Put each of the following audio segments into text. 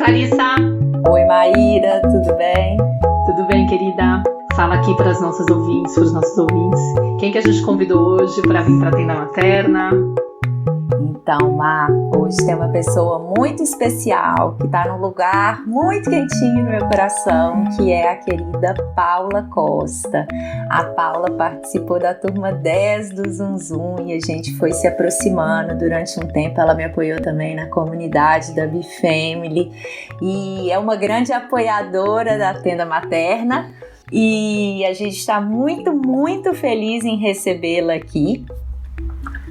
Clarissa! Oi, Maíra, tudo bem? Tudo bem, querida? Fala aqui para as nossas ouvintes, para os nossos ouvintes. Quem que a gente convidou hoje para vir para a Tenda Materna? Então, Má, hoje tem uma pessoa muito especial que está num lugar muito quentinho no meu coração, que é a querida Paula Costa. A Paula participou da turma 10 do Zum Zum e a gente foi se aproximando durante um tempo. Ela me apoiou também na comunidade da Bifamily e é uma grande apoiadora da Tenda Materna e a gente está muito, muito feliz em recebê-la aqui.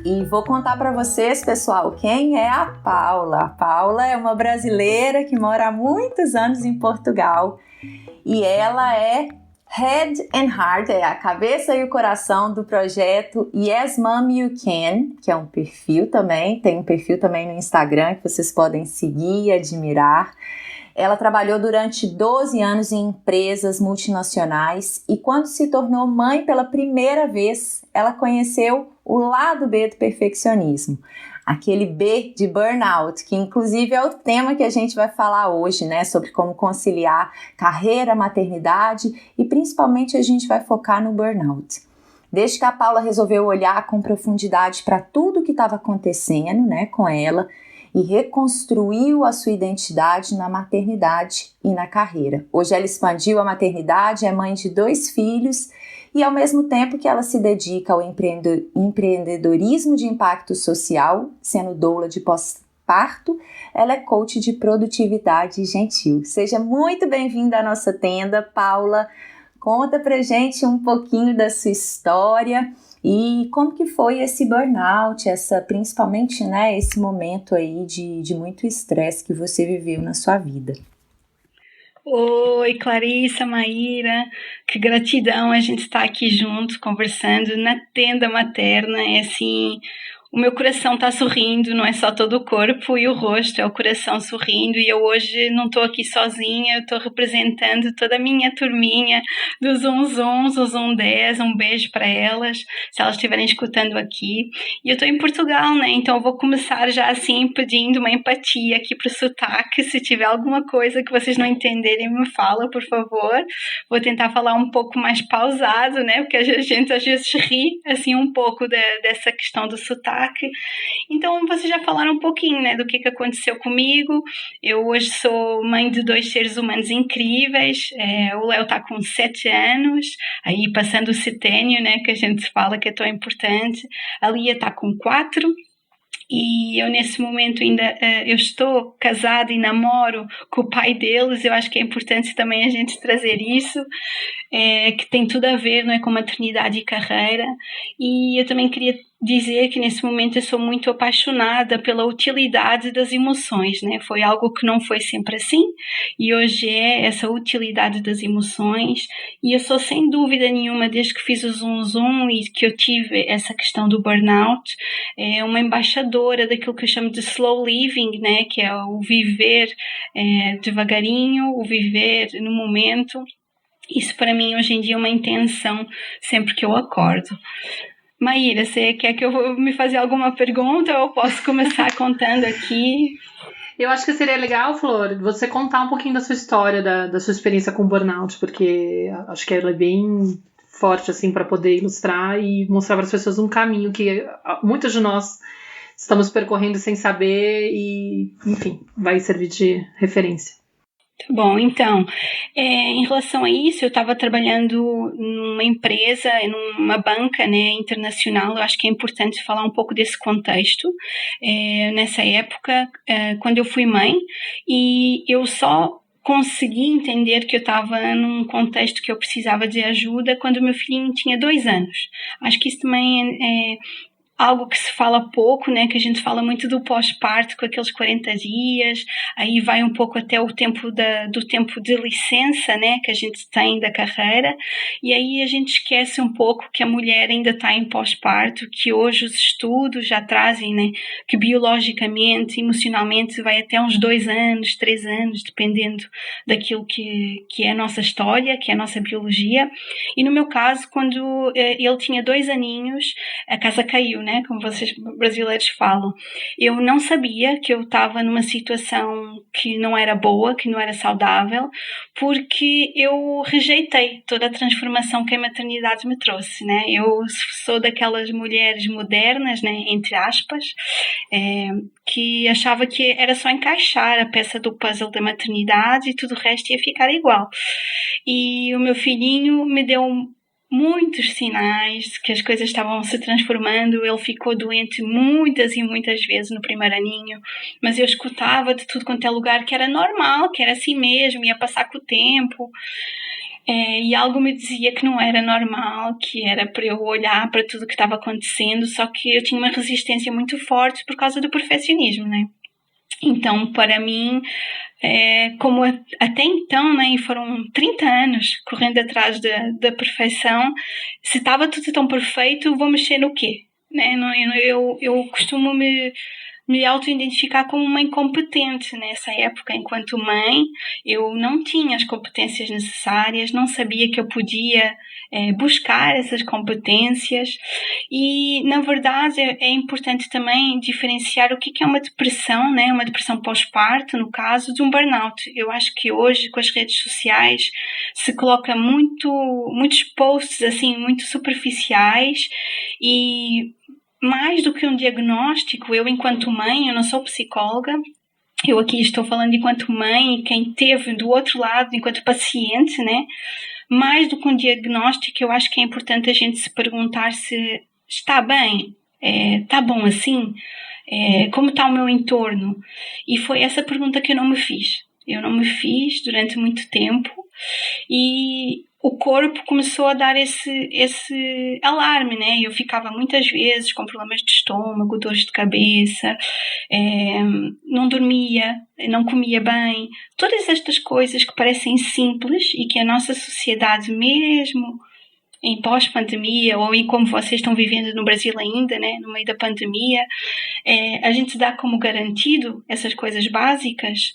E vou contar para vocês, pessoal, quem é a Paula. A Paula é uma brasileira que mora há muitos anos em Portugal e ela é Head and Heart, é a cabeça e o coração do projeto Yes Mom You Can, que é um perfil também, tem um perfil também no Instagram que vocês podem seguir e admirar. Ela trabalhou durante 12 anos em empresas multinacionais e quando se tornou mãe pela primeira vez, ela conheceu o lado B do perfeccionismo, aquele B de burnout, que inclusive é o tema que a gente vai falar hoje, né, sobre como conciliar carreira, maternidade e principalmente a gente vai focar no burnout. Desde que a Paula resolveu olhar com profundidade para tudo que estava acontecendo, né, com ela, e reconstruiu a sua identidade na maternidade e na carreira. Hoje ela expandiu a maternidade, é mãe de 2 filhos e ao mesmo tempo que ela se dedica ao empreendedorismo de impacto social, sendo doula de pós-parto, ela é coach de produtividade gentil. Seja muito bem-vinda à nossa tenda, Paula. Conta pra gente um pouquinho da sua história e como que foi esse burnout, principalmente, né, esse momento aí de muito estresse que você viveu na sua vida. Oi, Clarissa, Maíra, que gratidão a gente estar aqui junto, conversando na Tenda Materna. É assim, o meu coração está sorrindo, não é só todo o corpo e o rosto, é o coração sorrindo. E eu hoje não estou aqui sozinha, eu estou representando toda a minha turminha do Zum Zum, Zum 10, um beijo para elas, se elas estiverem escutando aqui. E eu estou em Portugal, né? Então eu vou começar já assim pedindo uma empatia aqui para o sotaque. Se tiver alguma coisa que vocês não entenderem, me fala, por favor. Vou tentar falar um pouco mais pausado, né? Porque a gente às vezes ri assim um pouco dessa questão do sotaque. Então, vocês já falaram um pouquinho, né, do que aconteceu comigo. Eu hoje sou mãe de 2 seres humanos incríveis. O Léo está com 7 anos, aí passando o setênio, né, que a gente fala que é tão importante. A Lia está com 4. E eu nesse momento ainda eu estou casada e namoro com o pai deles. Eu acho que é importante também a gente trazer isso, que tem tudo a ver, não é, com maternidade e carreira. E eu também queria dizer que nesse momento eu sou muito apaixonada pela utilidade das emoções, né? Foi algo que não foi sempre assim e hoje é essa utilidade das emoções. E eu sou sem dúvida nenhuma, desde que fiz o Zum Zum e que eu tive essa questão do burnout, uma embaixadora daquilo que eu chamo de slow living, né? Que é o viver devagarinho, o viver no momento. Isso para mim hoje em dia é uma intenção sempre que eu acordo. Maíra, você quer que eu me fazer alguma pergunta ou eu posso começar contando aqui? Eu acho que seria legal, Flor, você contar um pouquinho da sua história, da sua experiência com burnout, porque acho que ela é bem forte assim para poder ilustrar e mostrar para as pessoas um caminho que muitos de nós estamos percorrendo sem saber e, enfim, vai servir de referência. Tá bom, então, em relação a isso, eu estava trabalhando numa empresa, numa banca, né, internacional. Eu acho que é importante falar um pouco desse contexto. Nessa época, quando eu fui mãe, e eu só consegui entender que eu estava num contexto que eu precisava de ajuda quando o meu filhinho tinha 2 anos. Acho que isso também é algo que se fala pouco, né, que a gente fala muito do pós-parto com aqueles 40 dias, aí vai um pouco até o tempo do tempo de licença, né, que a gente tem da carreira, e aí a gente esquece um pouco que a mulher ainda está em pós-parto, que hoje os estudos já trazem, né, que biologicamente, emocionalmente vai até uns 2 anos, 3 anos, dependendo daquilo que é a nossa história, que é a nossa biologia. E no meu caso, quando ele tinha 2 aninhos, a casa caiu, né, como vocês brasileiros falam. Eu não sabia que eu estava numa situação que não era boa, que não era saudável, porque eu rejeitei toda a transformação que a maternidade me trouxe, né? Eu sou daquelas mulheres modernas, né, entre aspas, que achava que era só encaixar a peça do puzzle da maternidade e tudo o resto ia ficar igual. E o meu filhinho me deu muitos sinais que as coisas estavam se transformando. Ele ficou doente muitas e muitas vezes no primeiro aninho, mas eu escutava de tudo quanto é lugar que era normal, que era assim mesmo, ia passar com o tempo. E algo me dizia que não era normal, que era para eu olhar para tudo o que estava acontecendo, só que eu tinha uma resistência muito forte por causa do perfeccionismo, né? Então, para mim, como até então, né, e foram 30 anos correndo atrás da perfeição, se estava tudo tão perfeito, vou mexer no quê? Né? Eu costumo me auto-identificar como uma incompetente nessa época. Enquanto mãe, eu não tinha as competências necessárias, não sabia que eu podia buscar essas competências e, na verdade, é importante também diferenciar o que é uma depressão, né? Uma depressão pós-parto, no caso, de um burnout. Eu acho que hoje, com as redes sociais, se coloca muitos posts assim, muito superficiais e mais do que um diagnóstico, eu enquanto mãe, eu não sou psicóloga, eu aqui estou falando enquanto mãe e quem teve do outro lado, enquanto paciente, né? Mais do que um diagnóstico, eu acho que é importante a gente se perguntar se está bem, está bom assim, como está o meu entorno? E foi essa pergunta que eu não me fiz. Eu não me fiz durante muito tempo e o corpo começou a dar esse alarme, né? Eu ficava muitas vezes com problemas de estômago, dores de cabeça, não dormia, não comia bem. Todas estas coisas que parecem simples e que a nossa sociedade, mesmo em pós-pandemia, ou em como vocês estão vivendo no Brasil ainda, né, no meio da pandemia, a gente dá como garantido essas coisas básicas.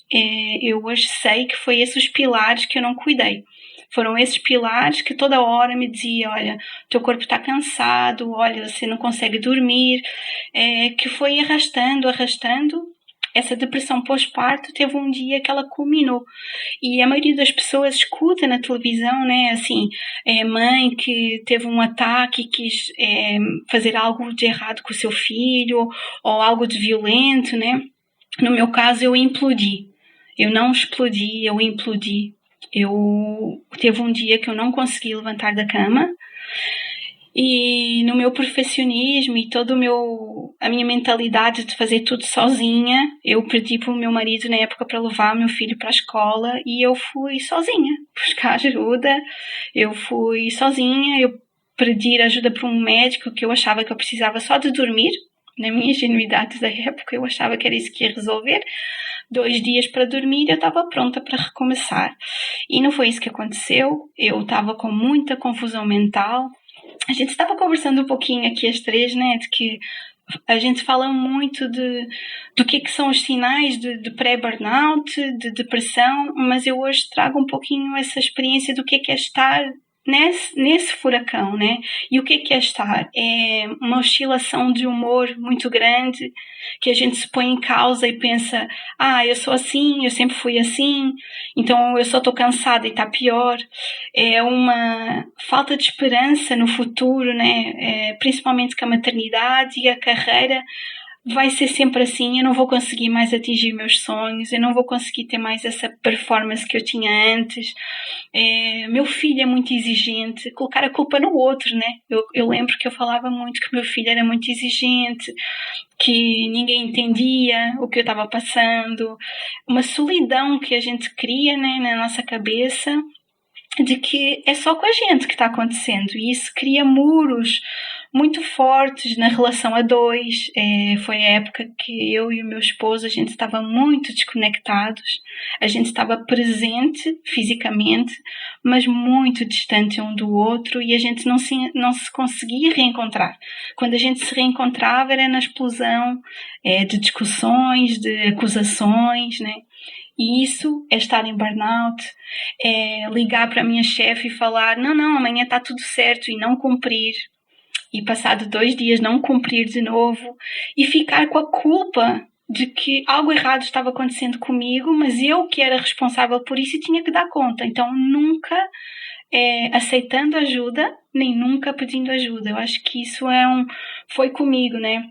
Eu hoje sei que foi esses pilares que eu não cuidei. Foram esses pilares que toda hora me diziam, olha, teu corpo está cansado, olha, você não consegue dormir, que foi arrastando. Essa depressão pós-parto teve um dia que ela culminou. E a maioria das pessoas escuta na televisão, né, assim, mãe que teve um ataque e quis fazer algo de errado com o seu filho, ou algo de violento, né? No meu caso, eu implodi. Eu não explodi, eu implodi. Teve um dia que eu não consegui levantar da cama e no meu perfeccionismo e toda a minha mentalidade de fazer tudo sozinha, eu pedi para o meu marido na época para levar meu filho para a escola e eu fui sozinha buscar ajuda. Eu fui sozinha, eu pedi ajuda para um médico que eu achava que eu precisava só de dormir. Na minha ingenuidade da época, eu achava que era isso que ia resolver. 2 dias para dormir, eu estava pronta para recomeçar. E não foi isso que aconteceu. Eu estava com muita confusão mental. A gente estava conversando um pouquinho aqui as três, né, de que a gente fala muito do que são os sinais de pré-burnout, de depressão, mas eu hoje trago um pouquinho essa experiência do que é estar nesse furacão, né? E o que é estar? É uma oscilação de humor muito grande, que a gente se põe em causa e pensa, eu sou assim, eu sempre fui assim, então eu só estou cansada e está pior. É uma falta de esperança no futuro, né? Principalmente com a maternidade e a carreira. Vai ser sempre assim, eu não vou conseguir mais atingir meus sonhos, eu não vou conseguir ter mais essa performance que eu tinha antes. Meu filho é muito exigente, colocar a culpa no outro, né? Eu lembro que eu falava muito que meu filho era muito exigente, que ninguém entendia o que eu estava passando, uma solidão que a gente cria, né, na nossa cabeça, de que é só com a gente que está acontecendo, e isso cria muros muito fortes na relação a dois. Foi a época que eu e o meu esposo, a gente estava muito desconectados, a gente estava presente fisicamente, mas muito distante um do outro, e a gente não se conseguia reencontrar. Quando a gente se reencontrava era na explosão de discussões, de acusações, né? E isso é estar em burnout, é ligar para a minha chefe e falar, não, amanhã está tudo certo, e não cumprir. e passado 2 dias não cumprir de novo e ficar com a culpa de que algo errado estava acontecendo comigo, mas eu que era responsável por isso e tinha que dar conta. Então, nunca aceitando ajuda, nem nunca pedindo ajuda. Eu acho que isso foi comigo, né?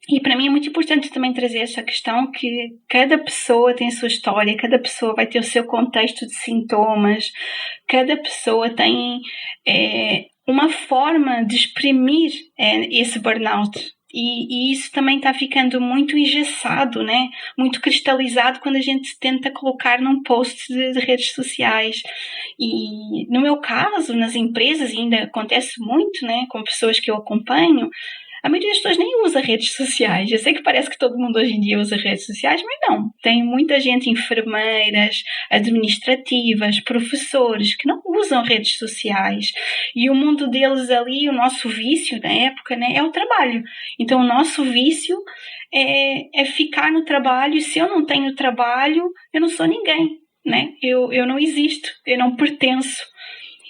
E para mim é muito importante também trazer essa questão que cada pessoa tem a sua história, cada pessoa vai ter o seu contexto de sintomas, cada pessoa tem uma forma de exprimir esse burnout. E isso também está ficando muito engessado, né? Muito cristalizado quando a gente tenta colocar num post de redes sociais. E no meu caso, nas empresas, ainda acontece muito, né? Com pessoas que eu acompanho, a maioria das pessoas nem usa redes sociais. Eu sei que parece que todo mundo hoje em dia usa redes sociais, mas não. Tem muita gente, enfermeiras, administrativas, professores, que não usam redes sociais. E o mundo deles ali, o nosso vício na época, né, é o trabalho. Então, o nosso vício é ficar no trabalho, e se eu não tenho trabalho, eu não sou ninguém, né? Eu não existo, eu não pertenço.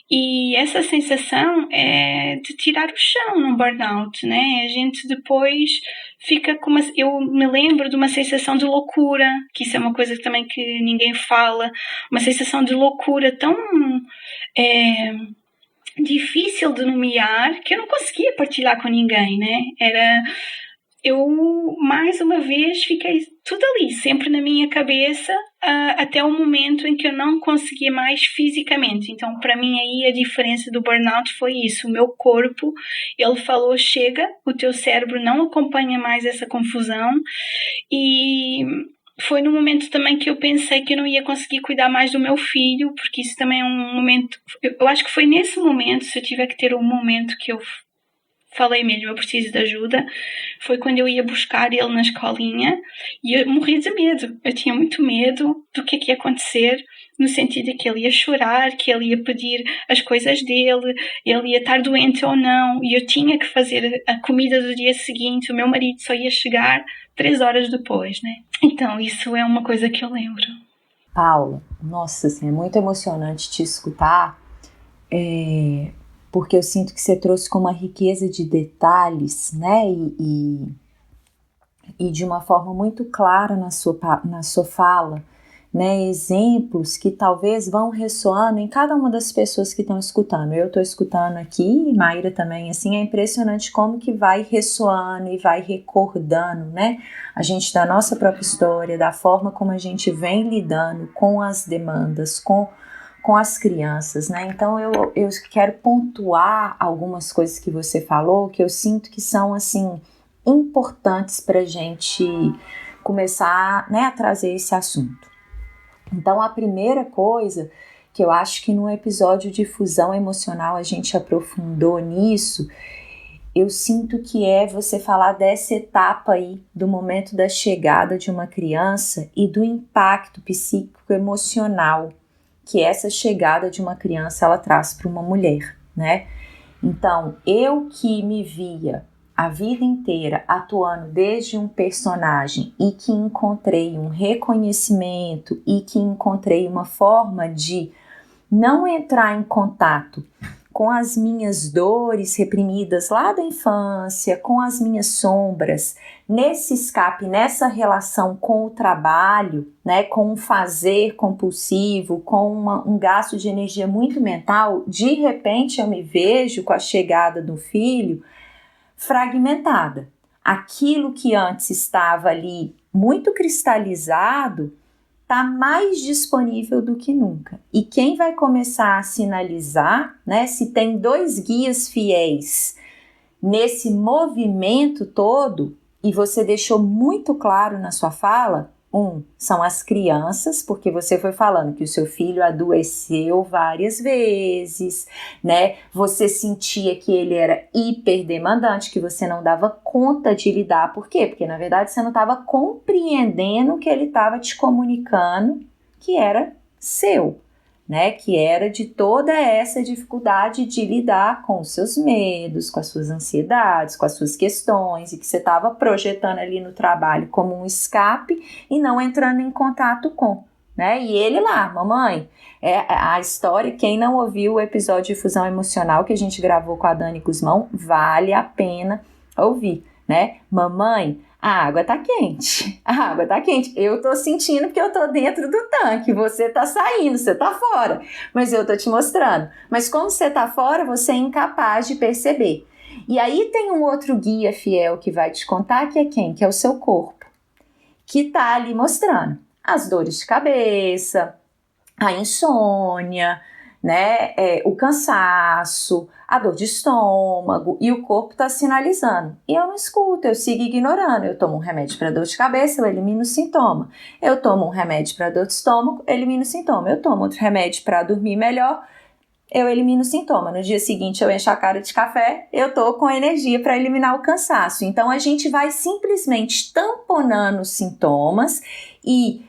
E essa sensação é de tirar o chão num burnout, né? A gente depois fica com eu me lembro de uma sensação de loucura, que isso é uma coisa também que ninguém fala, uma sensação de loucura tão difícil de nomear que eu não conseguia partilhar com ninguém, né? Eu, mais uma vez, fiquei tudo ali, sempre na minha cabeça, até o momento em que eu não conseguia mais fisicamente. Então, para mim, aí a diferença do burnout foi isso. O meu corpo, ele falou, chega, o teu cérebro não acompanha mais essa confusão. E foi no momento também que eu pensei que eu não ia conseguir cuidar mais do meu filho, porque isso também é um momento... Eu acho que foi nesse momento, se eu tiver que ter um momento que eu falei mesmo, eu preciso de ajuda, foi quando eu ia buscar ele na escolinha e eu morri de medo. Eu tinha muito medo do que ia acontecer, no sentido de que ele ia chorar, que ele ia pedir as coisas dele, ele ia estar doente ou não, e eu tinha que fazer a comida do dia seguinte, o meu marido só ia chegar 3 horas depois, né? Então, isso é uma coisa que eu lembro. Paula, nossa, assim, é muito emocionante te escutar, porque eu sinto que você trouxe com uma riqueza de detalhes, né, e de uma forma muito clara na sua fala, né, exemplos que talvez vão ressoando em cada uma das pessoas que estão escutando. Eu estou escutando aqui, e Maíra também, assim, é impressionante como que vai ressoando e vai recordando, né, a gente da nossa própria história, da forma como a gente vem lidando com as demandas, com as crianças, né? Então eu quero pontuar algumas coisas que você falou que eu sinto que são, assim, importantes para a gente começar, né, a trazer esse assunto. Então a primeira coisa que eu acho que no episódio de fusão emocional a gente aprofundou nisso, eu sinto que é você falar dessa etapa aí do momento da chegada de uma criança e do impacto psíquico emocional que essa chegada de uma criança ela traz para uma mulher, né? Então, eu que me via a vida inteira atuando desde um personagem e que encontrei um reconhecimento e que encontrei uma forma de não entrar em contato com as minhas dores reprimidas lá da infância, com as minhas sombras, nesse escape, nessa relação com o trabalho, né, com um fazer compulsivo, com um gasto de energia muito mental, de repente eu me vejo com a chegada do filho fragmentada. Aquilo que antes estava ali muito cristalizado está mais disponível do que nunca. E quem vai começar a sinalizar, né, se tem 2 guias fiéis nesse movimento todo, e você deixou muito claro na sua fala, são as crianças, porque você foi falando que o seu filho adoeceu várias vezes, né? Você sentia que ele era hiperdemandante, que você não dava conta de lidar. Por quê? Porque, na verdade, você não estava compreendendo o que ele estava te comunicando, que era seu, né? Que era de toda essa dificuldade de lidar com os seus medos, com as suas ansiedades, com as suas questões, e que você estava projetando ali no trabalho como um escape e não entrando em contato com, né? E ele lá, mamãe, a história, quem não ouviu o episódio de fusão emocional que a gente gravou com a Dani Guzmão, vale a pena ouvir, né? Mamãe, a água tá quente, eu tô sentindo porque eu tô dentro do tanque, você tá saindo, você tá fora, mas eu tô te mostrando. Mas como você tá fora, você é incapaz de perceber. E aí tem um outro guia fiel que vai te contar, que é quem? Que é o seu corpo, que tá ali mostrando as dores de cabeça, a insônia, né, o cansaço, a dor de estômago, e o corpo está sinalizando. E eu não escuto, eu sigo ignorando. Eu tomo um remédio para dor de cabeça, eu elimino o sintoma. Eu tomo um remédio para dor de estômago, elimino o sintoma. Eu tomo outro remédio para dormir melhor, eu elimino o sintoma. No dia seguinte eu encho a cara de café, eu tô com energia para eliminar o cansaço. Então a gente vai simplesmente tamponando os sintomas e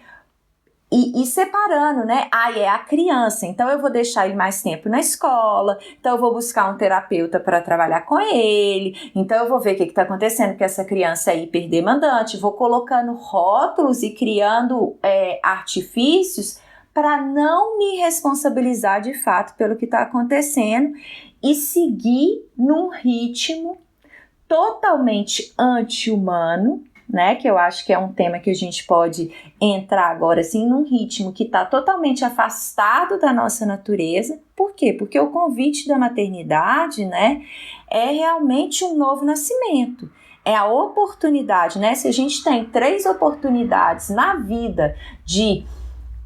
separando, né? É a criança, então eu vou deixar ele mais tempo na escola, então eu vou buscar um terapeuta para trabalhar com ele, então eu vou ver o que está acontecendo, porque essa criança é hiperdemandante, vou colocando rótulos e criando artifícios para não me responsabilizar de fato pelo que está acontecendo e seguir num ritmo totalmente anti-humano, né, que eu acho que é um tema que a gente pode entrar agora assim num ritmo que está totalmente afastado da nossa natureza. Por quê? Porque o convite da maternidade, né, é realmente um novo nascimento. É a oportunidade, né? Se a gente tem 3 oportunidades na vida de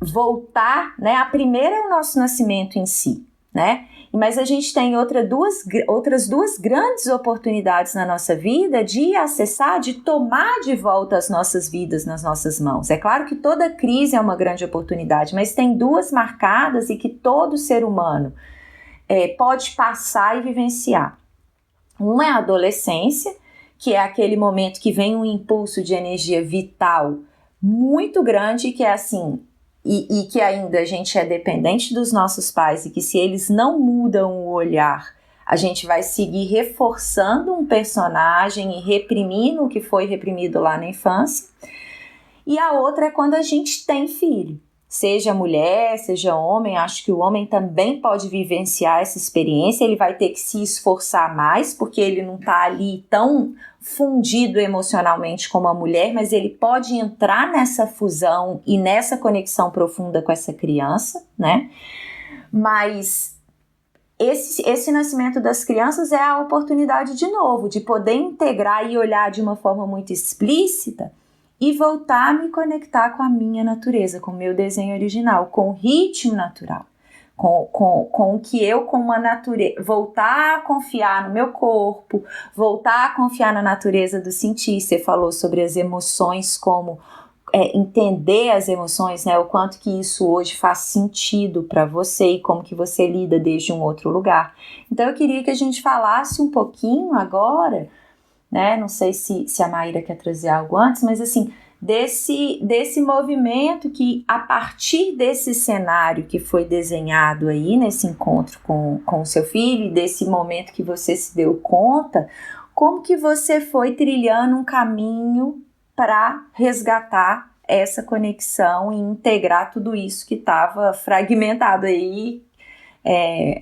voltar, né, a primeira é o nosso nascimento em si, né? Mas a gente tem outras duas grandes oportunidades na nossa vida de acessar, de tomar de volta as nossas vidas nas nossas mãos. É claro que toda crise é uma grande oportunidade, mas tem 2 marcadas e que todo ser humano pode passar e vivenciar. Uma é a adolescência, que é aquele momento que vem um impulso de energia vital muito grande, que é assim... E que ainda a gente é dependente dos nossos pais e que se eles não mudam o olhar, a gente vai seguir reforçando um personagem e reprimindo o que foi reprimido lá na infância. E a outra é quando a gente tem filho, seja mulher, seja homem. Acho que o homem também pode vivenciar essa experiência, ele vai ter que se esforçar mais, porque ele não está ali tão fundido emocionalmente como a mulher, mas ele pode entrar nessa fusão e nessa conexão profunda com essa criança, né? Mas esse nascimento das crianças é a oportunidade de novo, de poder integrar e olhar de uma forma muito explícita e voltar a me conectar com a minha natureza, com o meu desenho original, com o ritmo natural. Com o que eu, com uma natureza, voltar a confiar no meu corpo, voltar a confiar na natureza do sentir. Você falou sobre as emoções, como entender as emoções, né? O quanto que isso hoje faz sentido para você e como que você lida desde um outro lugar. Então eu queria que a gente falasse um pouquinho agora, né? Não sei se a Maíra quer trazer algo antes, mas assim... Desse movimento que, a partir desse cenário que foi desenhado aí, nesse encontro com o seu filho, e desse momento que você se deu conta, como que você foi trilhando um caminho para resgatar essa conexão e integrar tudo isso que estava fragmentado aí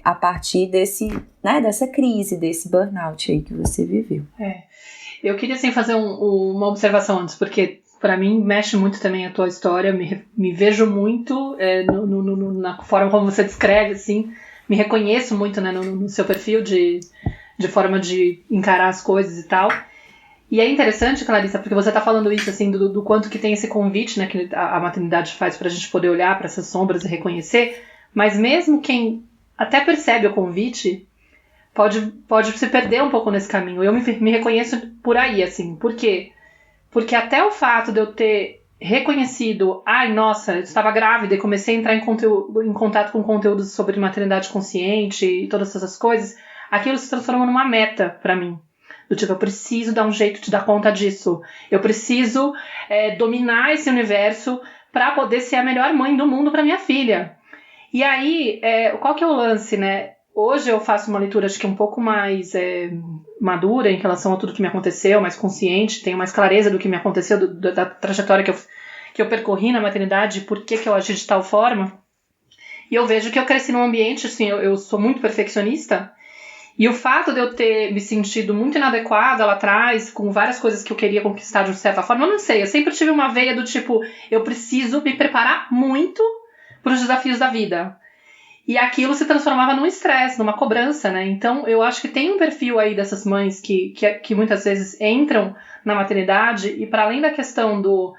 a partir dessa crise, desse burnout aí que você viveu. Eu queria assim, fazer uma observação antes, porque para mim mexe muito também a tua história, me vejo muito na forma como você descreve, assim, me reconheço muito, né, no seu perfil de forma de encarar as coisas e tal. E é interessante, Clarissa, porque você tá falando isso, assim, do quanto que tem esse convite, né, que a maternidade faz pra gente poder olhar para essas sombras e reconhecer, mas mesmo quem até percebe o convite pode se perder um pouco nesse caminho. Eu me reconheço por aí, assim, por quê? Porque até o fato de eu ter reconhecido, nossa, eu estava grávida e comecei a entrar em contato com conteúdos sobre maternidade consciente e todas essas coisas, aquilo se transformou numa meta pra mim. Do tipo, eu preciso dar um jeito de dar conta disso. Eu preciso dominar esse universo pra poder ser a melhor mãe do mundo pra minha filha. E aí, qual que é o lance, né? Hoje eu faço uma leitura, acho que um pouco mais madura em relação a tudo que me aconteceu, mais consciente, tenho mais clareza do que me aconteceu, da trajetória que eu percorri na maternidade, por que eu agi de tal forma. E eu vejo que eu cresci num ambiente, assim, eu sou muito perfeccionista, e o fato de eu ter me sentido muito inadequada lá atrás, com várias coisas que eu queria conquistar de certa forma, eu não sei, eu sempre tive uma veia do tipo, eu preciso me preparar muito para os desafios da vida. E aquilo se transformava num estresse, numa cobrança, né? Então, eu acho que tem um perfil aí dessas mães que muitas vezes entram na maternidade e para além da questão do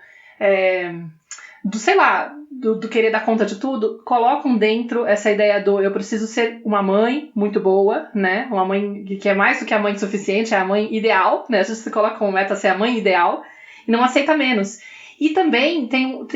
sei lá, do querer dar conta de tudo, colocam dentro essa ideia do eu preciso ser uma mãe muito boa, né? Uma mãe que é mais do que a mãe suficiente, é a mãe ideal, né? A gente se coloca como meta ser a mãe ideal e não aceita menos. E também tem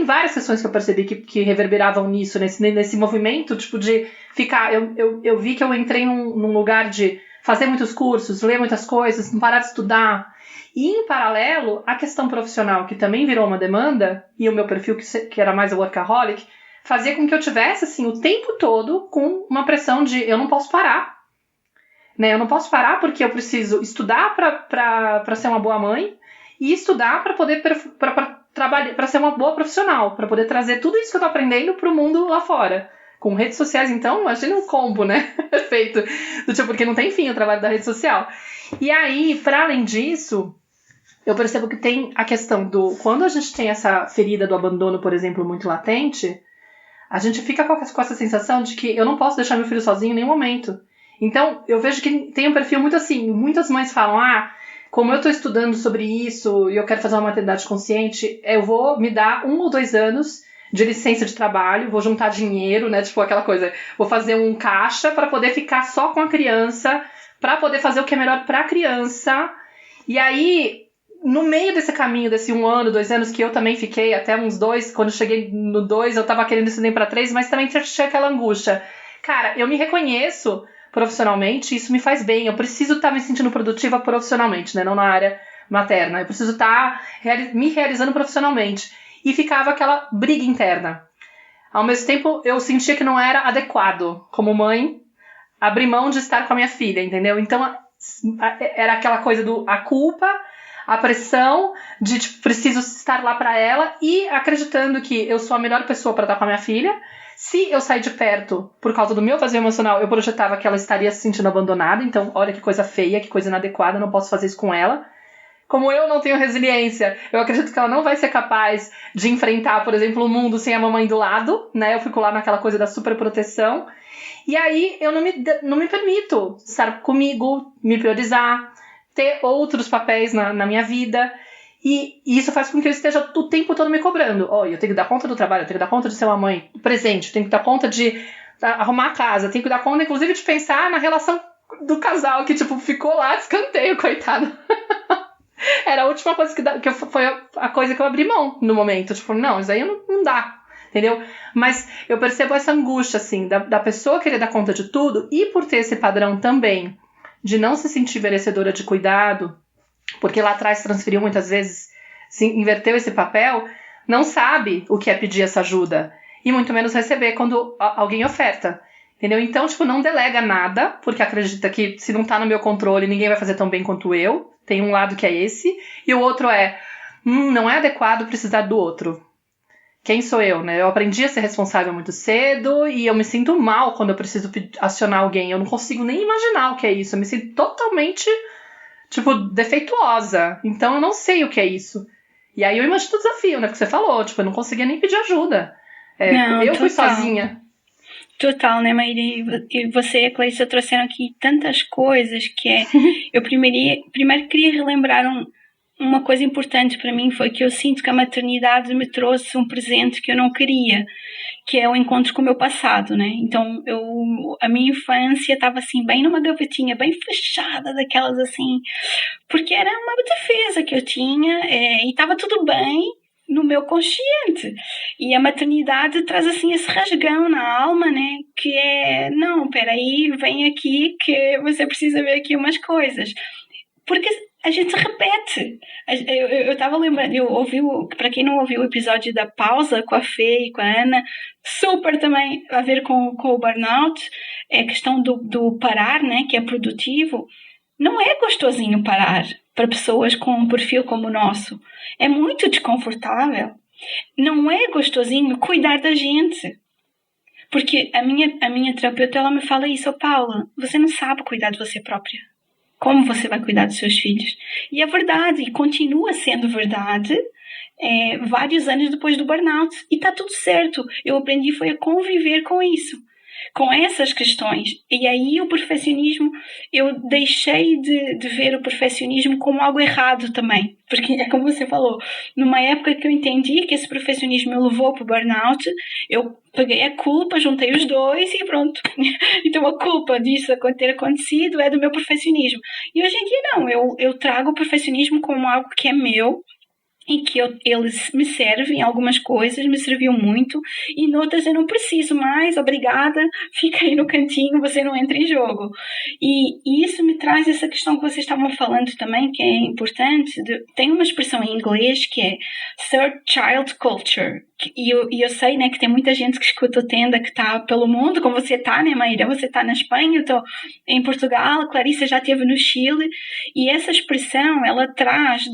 várias questões que eu percebi que reverberavam nisso, nesse movimento, tipo, de ficar. Eu vi que eu entrei num lugar de fazer muitos cursos, ler muitas coisas, não parar de estudar. E, em paralelo, a questão profissional, que também virou uma demanda, e o meu perfil, que era mais workaholic, fazia com que eu tivesse, assim, o tempo todo com uma pressão de eu não posso parar. Né? Eu não posso parar porque eu preciso estudar para ser uma boa mãe, e estudar para poder trabalhar, para ser uma boa profissional, para poder trazer tudo isso que eu tô aprendendo pro mundo lá fora. Com redes sociais, então, imagina um combo, né? Perfeito. Do tipo, porque não tem fim o trabalho da rede social. E aí, para além disso, eu percebo que tem a questão do... Quando a gente tem essa ferida do abandono, por exemplo, muito latente, a gente fica com essa sensação de que eu não posso deixar meu filho sozinho em nenhum momento. Então, eu vejo que tem um perfil muito assim, muitas mães falam, como eu estou estudando sobre isso e eu quero fazer uma maternidade consciente, eu vou me dar 1 ou 2 anos de licença de trabalho, vou juntar dinheiro, né, tipo aquela coisa, vou fazer um caixa para poder ficar só com a criança, para poder fazer o que é melhor para a criança. E aí, no meio desse caminho, desse 1 ano, 2 anos, que eu também fiquei até uns 2, quando eu cheguei no 2, eu tava querendo estudar para 3, mas também tinha aquela angústia. Cara, eu me reconheço profissionalmente, isso me faz bem, eu preciso estar me sentindo produtiva profissionalmente, né, não na área materna, eu preciso estar me realizando profissionalmente. E ficava aquela briga interna. Ao mesmo tempo, eu sentia que não era adequado, como mãe, abrir mão de estar com a minha filha, entendeu? Então, era aquela coisa a culpa, a pressão de tipo, preciso estar lá para ela e acreditando que eu sou a melhor pessoa para estar com a minha filha. Se eu sair de perto por causa do meu vazio emocional, eu projetava que ela estaria se sentindo abandonada. Então, olha que coisa feia, que coisa inadequada, não posso fazer isso com ela. Como eu não tenho resiliência, eu acredito que ela não vai ser capaz de enfrentar, por exemplo, o mundo sem a mamãe do lado, né? Eu fico lá naquela coisa da superproteção. E aí eu não me permito estar comigo, me priorizar, ter outros papéis na minha vida. E isso faz com que eu esteja o tempo todo me cobrando. Eu tenho que dar conta do trabalho, eu tenho que dar conta de ser uma mãe presente, eu tenho que dar conta de arrumar a casa, eu tenho que dar conta, inclusive, de pensar na relação do casal que, tipo, ficou lá de escanteio, coitado. Era a última coisa que foi a coisa que eu abri mão no momento. Tipo, não, isso aí não dá, entendeu? Mas eu percebo essa angústia, assim, da pessoa querer dar conta de tudo e por ter esse padrão também de não se sentir merecedora de cuidado, porque lá atrás transferiu muitas vezes, inverteu esse papel, não sabe o que é pedir essa ajuda e muito menos receber quando alguém oferta. Entendeu? Então, tipo, não delega nada, porque acredita que se não tá no meu controle, ninguém vai fazer tão bem quanto eu. Tem um lado que é esse. E o outro não é adequado precisar do outro. Quem sou eu, né? Eu aprendi a ser responsável muito cedo e eu me sinto mal quando eu preciso acionar alguém. Eu não consigo nem imaginar o que é isso. Eu me sinto totalmente, tipo, defeituosa. Então, eu não sei o que é isso. E aí eu imagino o desafio, né? Porque você falou, tipo, eu não conseguia nem pedir ajuda. Eu fui sozinha. Total, né, Maíra? E você e a Clarissa trouxeram aqui tantas coisas que eu primeiro queria relembrar uma coisa importante para mim, foi que eu sinto que a maternidade me trouxe um presente que eu não queria, que é o encontro com o meu passado, né? Então, a minha infância estava assim, bem numa gavetinha, bem fechada, daquelas assim, porque era uma defesa que eu tinha e estava tudo bem no meu consciente. E a maternidade traz assim esse rasgão na alma, né? Que é, não, peraí, vem aqui que você precisa ver aqui umas coisas. Porque a gente se repete. Eu estava lembrando, para quem não ouviu o episódio da pausa com a Fê e com a Ana, super também a ver com o burnout, é a questão do parar, né? Que é produtivo. Não é gostosinho parar para pessoas com um perfil como o nosso. É muito desconfortável. Não é gostosinho cuidar da gente. Porque a minha terapeuta, ela me fala isso: Paula, você não sabe cuidar de você própria. Como você vai cuidar dos seus filhos? E é verdade, e continua sendo verdade, vários anos depois do burnout. E está tudo certo. Eu aprendi foi a conviver com isso, com essas questões. E aí o perfeccionismo, eu deixei de ver o perfeccionismo como algo errado também. Porque é como você falou, numa época que eu entendi que esse perfeccionismo me levou para o burnout, eu peguei a culpa, juntei os dois e pronto. Então a culpa disso ter acontecido é do meu perfeccionismo. E hoje em dia não, eu trago o perfeccionismo como algo que é meu, em que eles me servem, algumas coisas me serviam muito, e noutras eu não preciso mais, obrigada, fica aí no cantinho, você não entra em jogo. E isso me traz essa questão que vocês estavam falando também, que é importante, tem uma expressão em inglês que é third child culture, e eu sei, né, que tem muita gente que escuta o Tenda, que está pelo mundo, como você está, né, Maíra? Você está na Espanha, eu estou em Portugal, a Clarissa já esteve no Chile, e essa expressão, ela traz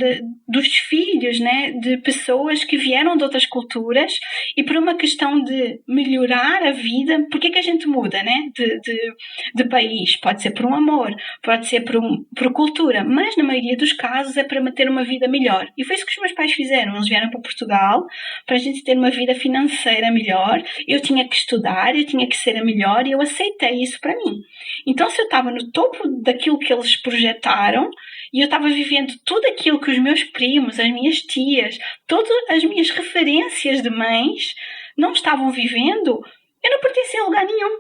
dos filhos, né, de pessoas que vieram de outras culturas, e por uma questão de melhorar a vida, porque que a gente muda, né, de país? Pode ser por um amor, pode ser por cultura, mas na maioria dos casos é para ter uma vida melhor. E foi isso que os meus pais fizeram. Eles vieram para Portugal para a gente ter uma vida financeira melhor. Eu tinha que estudar, eu tinha que ser a melhor, e eu aceitei isso para mim. Então, se eu estava no topo daquilo que eles projetaram, e eu estava vivendo tudo aquilo que os meus primos, as minhas tias, todas as minhas referências de mães não estavam vivendo, eu não pertencia a lugar nenhum.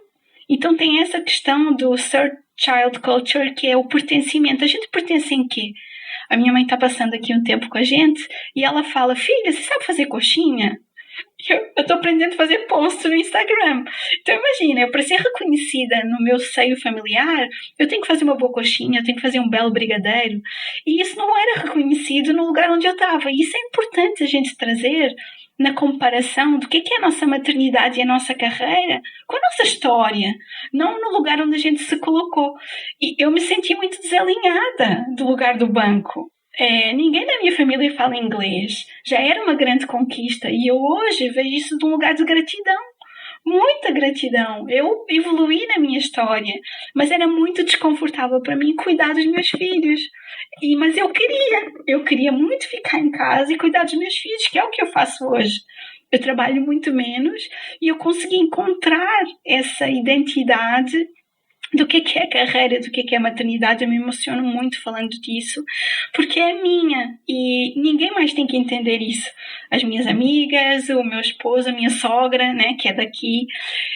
Então tem essa questão do third child culture, que é o pertencimento. A gente pertence em quê? A minha mãe está passando aqui um tempo com a gente e ela fala: filha, você sabe fazer coxinha? Eu estou aprendendo a fazer posts no Instagram. Então imagina, eu para ser reconhecida no meu seio familiar, eu tenho que fazer uma boa coxinha, eu tenho que fazer um belo brigadeiro. E isso não era reconhecido no lugar onde eu estava. E isso é importante a gente trazer na comparação do que é a nossa maternidade e a nossa carreira com a nossa história, não no lugar onde a gente se colocou. E eu me senti muito desalinhada do lugar do banco. Ninguém da minha família fala inglês. Já era uma grande conquista e eu hoje vejo isso de um lugar de gratidão. Muita gratidão. Eu evoluí na minha história, mas era muito desconfortável para mim cuidar dos meus filhos. Mas eu queria muito ficar em casa e cuidar dos meus filhos, que é o que eu faço hoje. Eu trabalho muito menos e eu consegui encontrar essa identidade do que é carreira, do que é maternidade. Eu me emociono muito falando disso, porque é minha e ninguém mais tem que entender isso. As minhas amigas, o meu esposo, a minha sogra, né, que é daqui,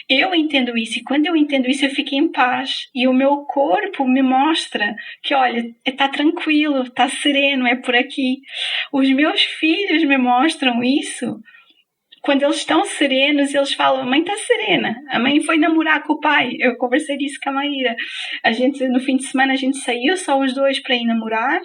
eu entendo isso, e quando eu entendo isso eu fico em paz, e o meu corpo me mostra que, olha, está tranquilo, está sereno, é por aqui. Os meus filhos me mostram isso. Quando eles estão serenos, eles falam: a mãe está serena, a mãe foi namorar com o pai. Eu conversei disso com a Maíra. No fim de semana, a gente saiu só os dois para ir namorar,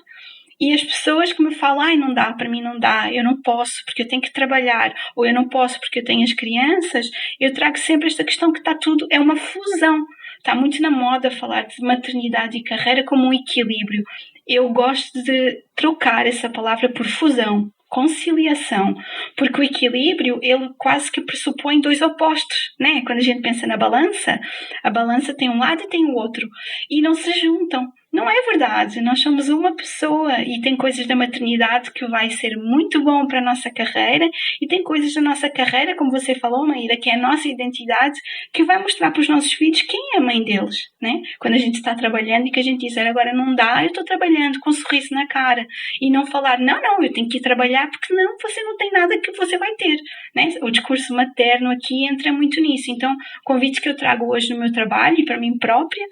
e as pessoas que me falam: ai, não dá, para mim não dá, eu não posso porque eu tenho que trabalhar, ou eu não posso porque eu tenho as crianças, eu trago sempre esta questão que está tudo, é uma fusão. Está muito na moda falar de maternidade e carreira como um equilíbrio. Eu gosto de trocar essa palavra por fusão, conciliação, porque o equilíbrio, ele quase que pressupõe dois opostos, né? Quando a gente pensa na balança, a balança tem um lado e tem o outro, e não se juntam. Não é verdade, nós somos uma pessoa e tem coisas da maternidade que vai ser muito bom para a nossa carreira, e tem coisas da nossa carreira, como você falou, Maíra, que é a nossa identidade, que vai mostrar para os nossos filhos quem é a mãe deles, né? Quando a gente está trabalhando e que a gente diz: agora não dá, eu estou trabalhando com um sorriso na cara, e não falar: não, eu tenho que ir trabalhar porque não, você não tem nada que você vai ter, né? O discurso materno aqui entra muito nisso. Então, o convite que eu trago hoje no meu trabalho e para mim própria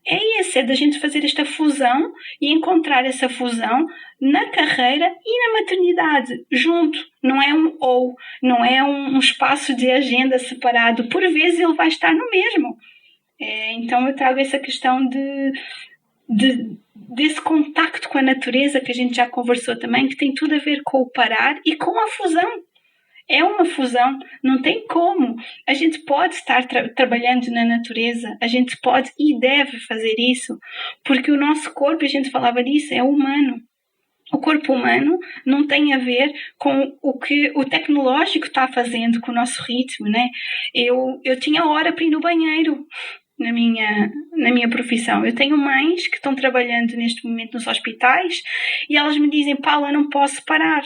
é esse, é da gente fazer esta fusão e encontrar essa fusão na carreira e na maternidade, junto. Não é um ou, não é um espaço de agenda separado. Por vezes ele vai estar no mesmo. Então eu trago essa questão desse contacto com a natureza, que a gente já conversou também, que tem tudo a ver com o parar e com a fusão. É uma fusão, não tem como. A gente pode estar trabalhando na natureza, a gente pode e deve fazer isso, porque o nosso corpo, a gente falava disso, é humano. O corpo humano não tem a ver com o que o tecnológico está fazendo com o nosso ritmo, né? Eu tinha hora para ir no banheiro na minha profissão. Eu tenho mães que estão trabalhando neste momento nos hospitais e elas me dizem: Paula, eu não posso parar.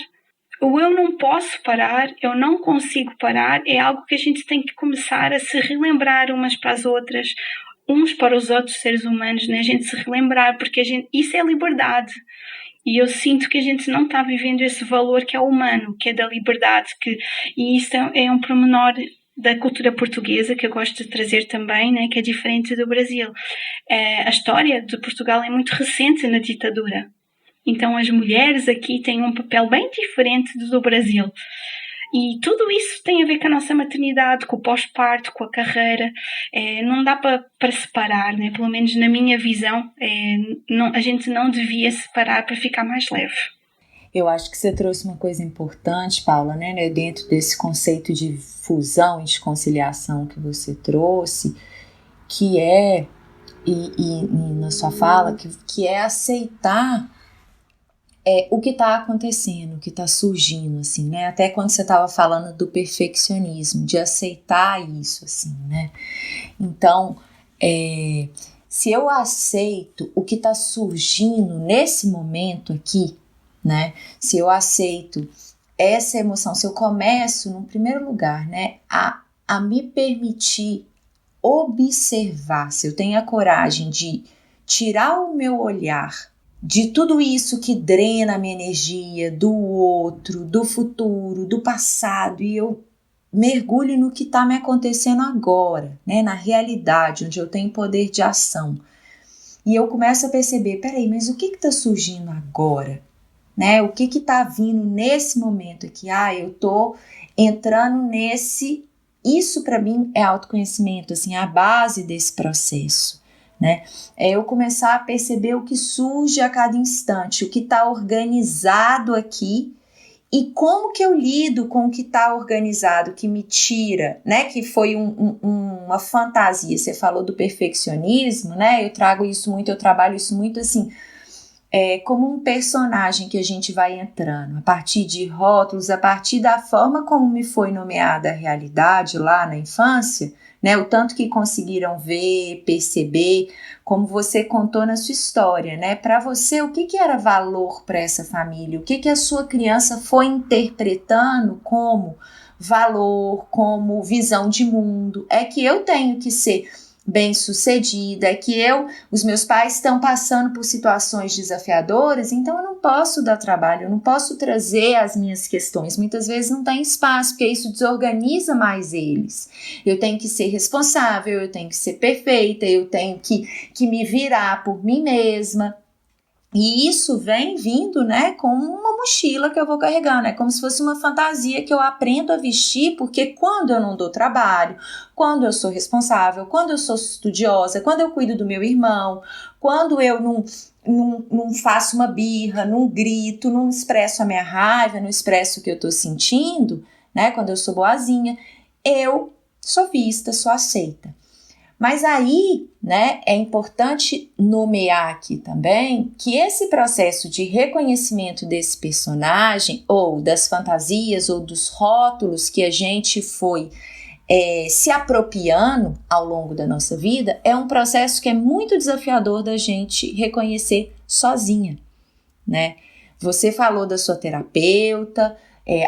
O eu não posso parar, eu não consigo parar, é algo que a gente tem que começar a se relembrar umas para as outras, uns para os outros seres humanos, né? A gente se relembrar, porque isso é liberdade. E eu sinto que a gente não está vivendo esse valor que é humano, que é da liberdade. E isso é um pormenor da cultura portuguesa que eu gosto de trazer também, né, que é diferente do Brasil. A história de Portugal é muito recente na ditadura. Então as mulheres aqui têm um papel bem diferente do Brasil. E tudo isso tem a ver com a nossa maternidade, com o pós-parto, com a carreira. Não dá para separar, né? Pelo menos na minha visão, a gente não devia separar para ficar mais leve. Eu acho que você trouxe uma coisa importante, Paula, né? Dentro desse conceito de fusão e de conciliação que você trouxe, que é, e na sua fala, que é aceitar o que está acontecendo, o que está surgindo, assim, né? Até quando você estava falando do perfeccionismo, de aceitar isso, assim, né? Então, se eu aceito o que está surgindo nesse momento aqui, né? Se eu aceito essa emoção, se eu começo, no primeiro lugar, né, a me permitir observar, se eu tenho a coragem de tirar o meu olhar de tudo isso que drena a minha energia, do outro, do futuro, do passado, e eu mergulho no que está me acontecendo agora, né, na realidade, onde eu tenho poder de ação. E eu começo a perceber, peraí, mas o que está surgindo agora? Né? O que está vindo nesse momento aqui? Eu estou entrando nesse... Isso para mim é autoconhecimento, assim, a base desse processo. Né? É eu começar a perceber o que surge a cada instante, o que está organizado aqui e como que eu lido com o que está organizado, que me tira, né? Que foi uma fantasia. Você falou do perfeccionismo, né? Eu trabalho isso muito assim, como um personagem que a gente vai entrando, a partir de rótulos, a partir da forma como me foi nomeada a realidade lá na infância, né, o tanto que conseguiram ver, perceber, como você contou na sua história, né? Para você, o que era valor para essa família? O que a sua criança foi interpretando como valor, como visão de mundo? É que eu tenho que ser bem-sucedida, é que os meus pais estão passando por situações desafiadoras, então eu não posso dar trabalho, eu não posso trazer as minhas questões, muitas vezes não tem espaço, porque isso desorganiza mais eles. Eu tenho que ser responsável, eu tenho que ser perfeita, eu tenho que me virar por mim mesma. E isso vem vindo, né, com uma mochila que eu vou carregando, é como se fosse uma fantasia que eu aprendo a vestir, porque quando eu não dou trabalho, quando eu sou responsável, quando eu sou estudiosa, quando eu cuido do meu irmão, quando eu não faço uma birra, não grito, não expresso a minha raiva, não expresso o que eu estou sentindo, né, quando eu sou boazinha, eu sou vista, sou aceita. Mas aí, né, é importante nomear aqui também que esse processo de reconhecimento desse personagem, ou das fantasias, ou dos rótulos que a gente foi se apropriando ao longo da nossa vida, é um processo que é muito desafiador da gente reconhecer sozinha, né? Você falou da sua terapeuta,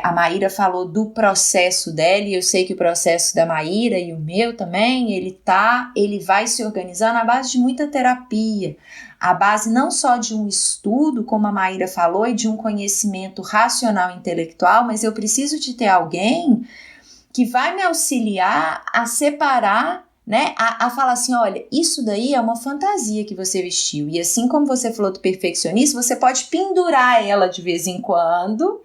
a Maíra falou do processo dela, e eu sei que o processo da Maíra e o meu também, ele vai se organizando à base de muita terapia, à base não só de um estudo, como a Maíra falou, e de um conhecimento racional e intelectual, mas eu preciso de ter alguém que vai me auxiliar a separar, né, a falar assim, olha, isso daí é uma fantasia que você vestiu, e assim como você falou do perfeccionismo, você pode pendurar ela de vez em quando,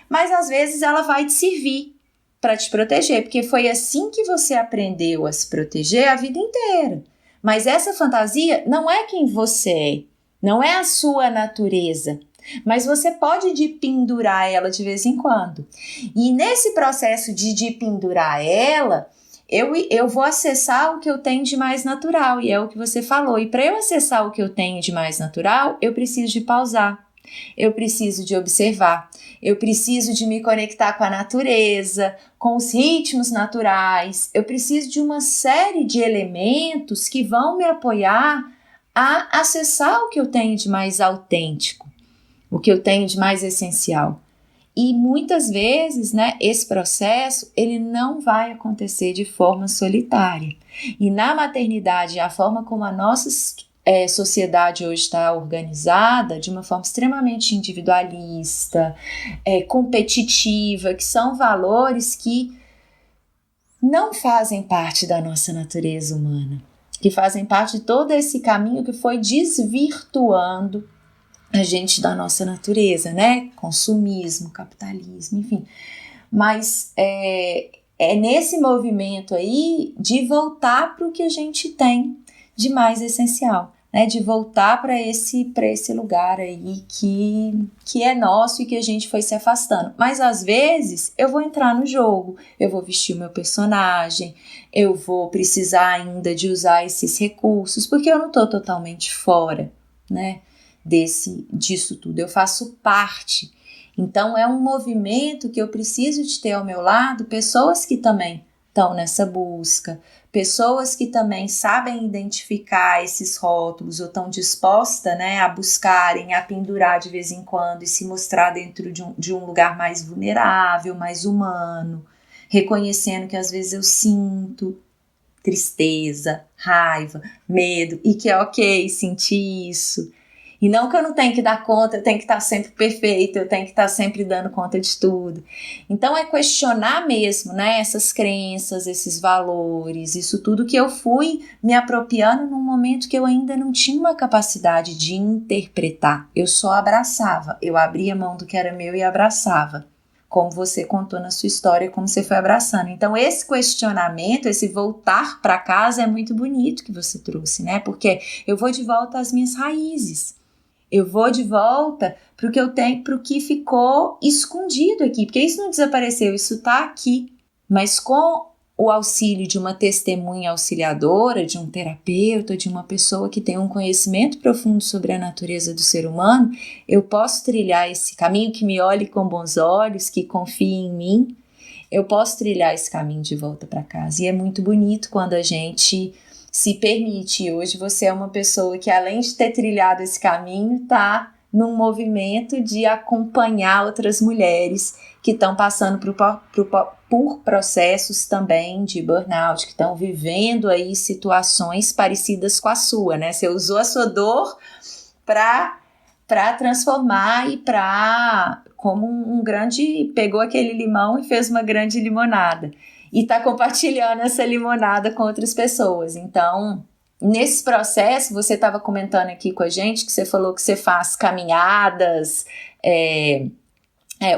mas às vezes ela vai te servir para te proteger, porque foi assim que você aprendeu a se proteger a vida inteira. Mas essa fantasia não é quem você é, não é a sua natureza, mas você pode pendurar ela de vez em quando. E nesse processo de pendurar ela, eu vou acessar o que eu tenho de mais natural, e é o que você falou. E para eu acessar o que eu tenho de mais natural, eu preciso de pausar. Eu preciso de observar, eu preciso de me conectar com a natureza, com os ritmos naturais, eu preciso de uma série de elementos que vão me apoiar a acessar o que eu tenho de mais autêntico, o que eu tenho de mais essencial. E muitas vezes, né, esse processo ele não vai acontecer de forma solitária. E na maternidade, a forma como a nossa sociedade hoje está organizada, de uma forma extremamente individualista, competitiva, que são valores que não fazem parte da nossa natureza humana, que fazem parte de todo esse caminho que foi desvirtuando a gente da nossa natureza, né? Consumismo, capitalismo, enfim. Mas é nesse movimento aí de voltar para o que a gente tem de mais essencial, né? De voltar para esse lugar aí que é nosso e que a gente foi se afastando. Mas às vezes eu vou entrar no jogo, eu vou vestir o meu personagem, eu vou precisar ainda de usar esses recursos, porque eu não estou totalmente fora, né? Disso tudo, eu faço parte. Então é um movimento que eu preciso de ter ao meu lado pessoas que também estão nessa busca, pessoas que também sabem identificar esses rótulos ou estão dispostas, né, a buscarem, a pendurar de vez em quando e se mostrar dentro de um lugar mais vulnerável, mais humano, reconhecendo que às vezes eu sinto tristeza, raiva, medo e que é ok sentir isso. E não que eu não tenho que dar conta, eu tenho que estar sempre perfeita, eu tenho que estar sempre dando conta de tudo. Então é questionar mesmo, né, essas crenças, esses valores, isso tudo que eu fui me apropriando num momento que eu ainda não tinha uma capacidade de interpretar. Eu só abraçava, eu abria mão do que era meu e abraçava. Como você contou na sua história, como você foi abraçando. Então esse questionamento, esse voltar para casa é muito bonito que você trouxe, né? Porque eu vou de volta às minhas raízes. Eu vou de volta para o que eu tenho, para o que ficou escondido aqui, porque isso não desapareceu, isso está aqui. Mas com o auxílio de uma testemunha auxiliadora, de um terapeuta, de uma pessoa que tem um conhecimento profundo sobre a natureza do ser humano, eu posso trilhar esse caminho, que me olhe com bons olhos, que confie em mim. Eu posso trilhar esse caminho de volta para casa. E é muito bonito quando a gente se permite. Hoje você é uma pessoa que, além de ter trilhado esse caminho, está num movimento de acompanhar outras mulheres que estão passando por processos também de burnout, que estão vivendo aí situações parecidas com a sua, né? Você usou a sua dor para transformar e como um grande, pegou aquele limão e fez uma grande limonada. E está compartilhando essa limonada com outras pessoas. Então, nesse processo, você estava comentando aqui com a gente que você falou que você faz caminhadas,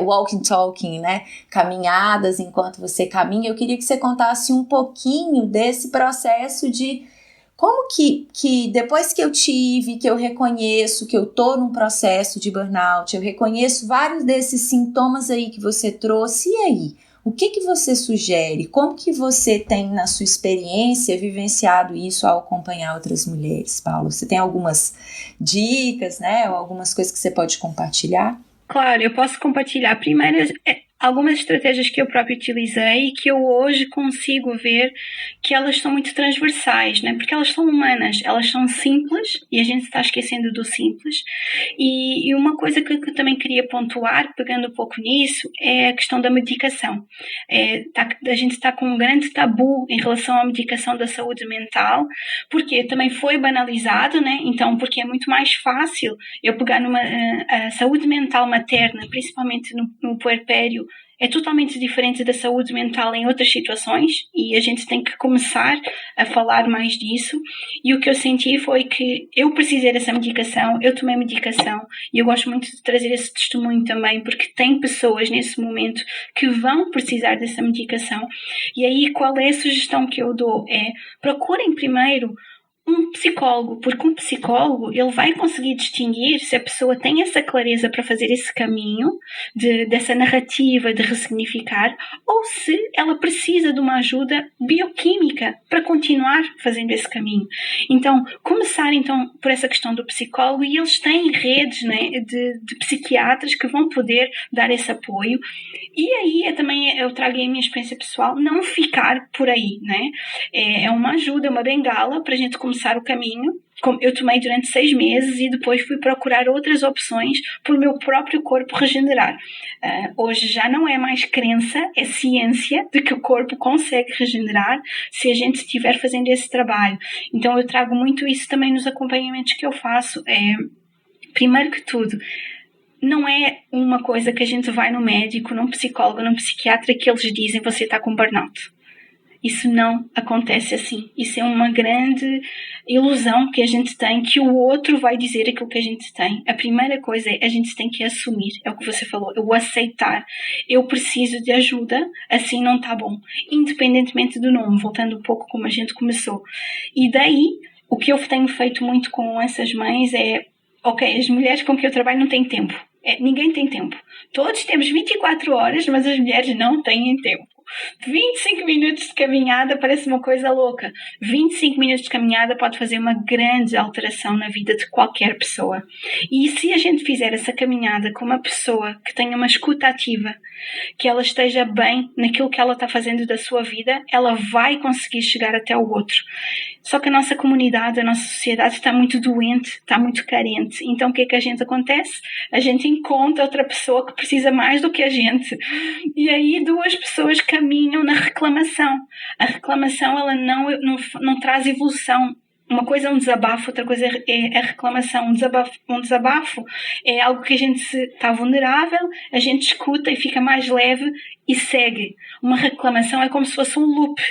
walking talking, né? Caminhadas enquanto você caminha. Eu queria que você contasse um pouquinho desse processo de como que depois que eu tive, que eu reconheço que eu tô num processo de burnout, eu reconheço vários desses sintomas aí que você trouxe, e aí? O que você sugere? Como que você tem, na sua experiência, vivenciado isso ao acompanhar outras mulheres, Paula? Você tem algumas dicas, né? Ou algumas coisas que você pode compartilhar? Claro, eu posso compartilhar. Primeiro, algumas estratégias que eu própria utilizei e que eu hoje consigo ver que elas são muito transversais, né? Porque elas são humanas, elas são simples e a gente está esquecendo do simples. E uma coisa que eu também queria pontuar, pegando um pouco nisso, é a questão da medicação. A gente está com um grande tabu em relação à medicação da saúde mental, porque também foi banalizado, né? Então, porque é muito mais fácil eu pegar a saúde mental materna, principalmente no puerpério, é totalmente diferente da saúde mental em outras situações e a gente tem que começar a falar mais disso. E o que eu senti foi que eu precisei dessa medicação, eu tomei medicação e eu gosto muito de trazer esse testemunho também, porque tem pessoas nesse momento que vão precisar dessa medicação. E aí qual é a sugestão que eu dou? Procurem primeiro um psicólogo, porque um psicólogo ele vai conseguir distinguir se a pessoa tem essa clareza para fazer esse caminho dessa narrativa de ressignificar, ou se ela precisa de uma ajuda bioquímica para continuar fazendo esse caminho. Então, começar então por essa questão do psicólogo, e eles têm redes, né, de psiquiatras que vão poder dar esse apoio. E aí também eu trago a minha experiência pessoal, não ficar por aí, né? É uma ajuda, uma bengala para a gente começar o caminho. Eu tomei durante 6 meses e depois fui procurar outras opções para o meu próprio corpo regenerar. Hoje já não é mais crença, é ciência de que o corpo consegue regenerar se a gente estiver fazendo esse trabalho. Então eu trago muito isso também nos acompanhamentos que eu faço. Primeiro que tudo, não é uma coisa que a gente vai no médico, num psicólogo, num psiquiatra que eles dizem você está com burnout. Isso não acontece assim. Isso é uma grande ilusão que a gente tem, que o outro vai dizer aquilo que a gente tem. A primeira coisa é a gente tem que assumir, é o que você falou, o aceitar. Eu preciso de ajuda, assim não está bom. Independentemente do nome, voltando um pouco como a gente começou. E daí, o que eu tenho feito muito com essas mães é, ok, as mulheres com que eu trabalho não têm tempo. Ninguém tem tempo. Todos temos 24 horas, mas as mulheres não têm tempo. 25 minutos de caminhada parece uma coisa louca. 25 minutos de caminhada pode fazer uma grande alteração na vida de qualquer pessoa. E se a gente fizer essa caminhada com uma pessoa que tenha uma escuta ativa, que ela esteja bem naquilo que ela está fazendo da sua vida, ela vai conseguir chegar até o outro. Só que a nossa comunidade, a nossa sociedade está muito doente, está muito carente. Então o que é que a gente acontece? A gente encontra outra pessoa que precisa mais do que a gente. E aí 2 pessoas caminham na reclamação. A reclamação ela não traz evolução. Uma coisa é um desabafo, outra coisa é a reclamação. Um desabafo é algo que a gente está vulnerável, a gente escuta e fica mais leve e segue. Uma reclamação é como se fosse um loop.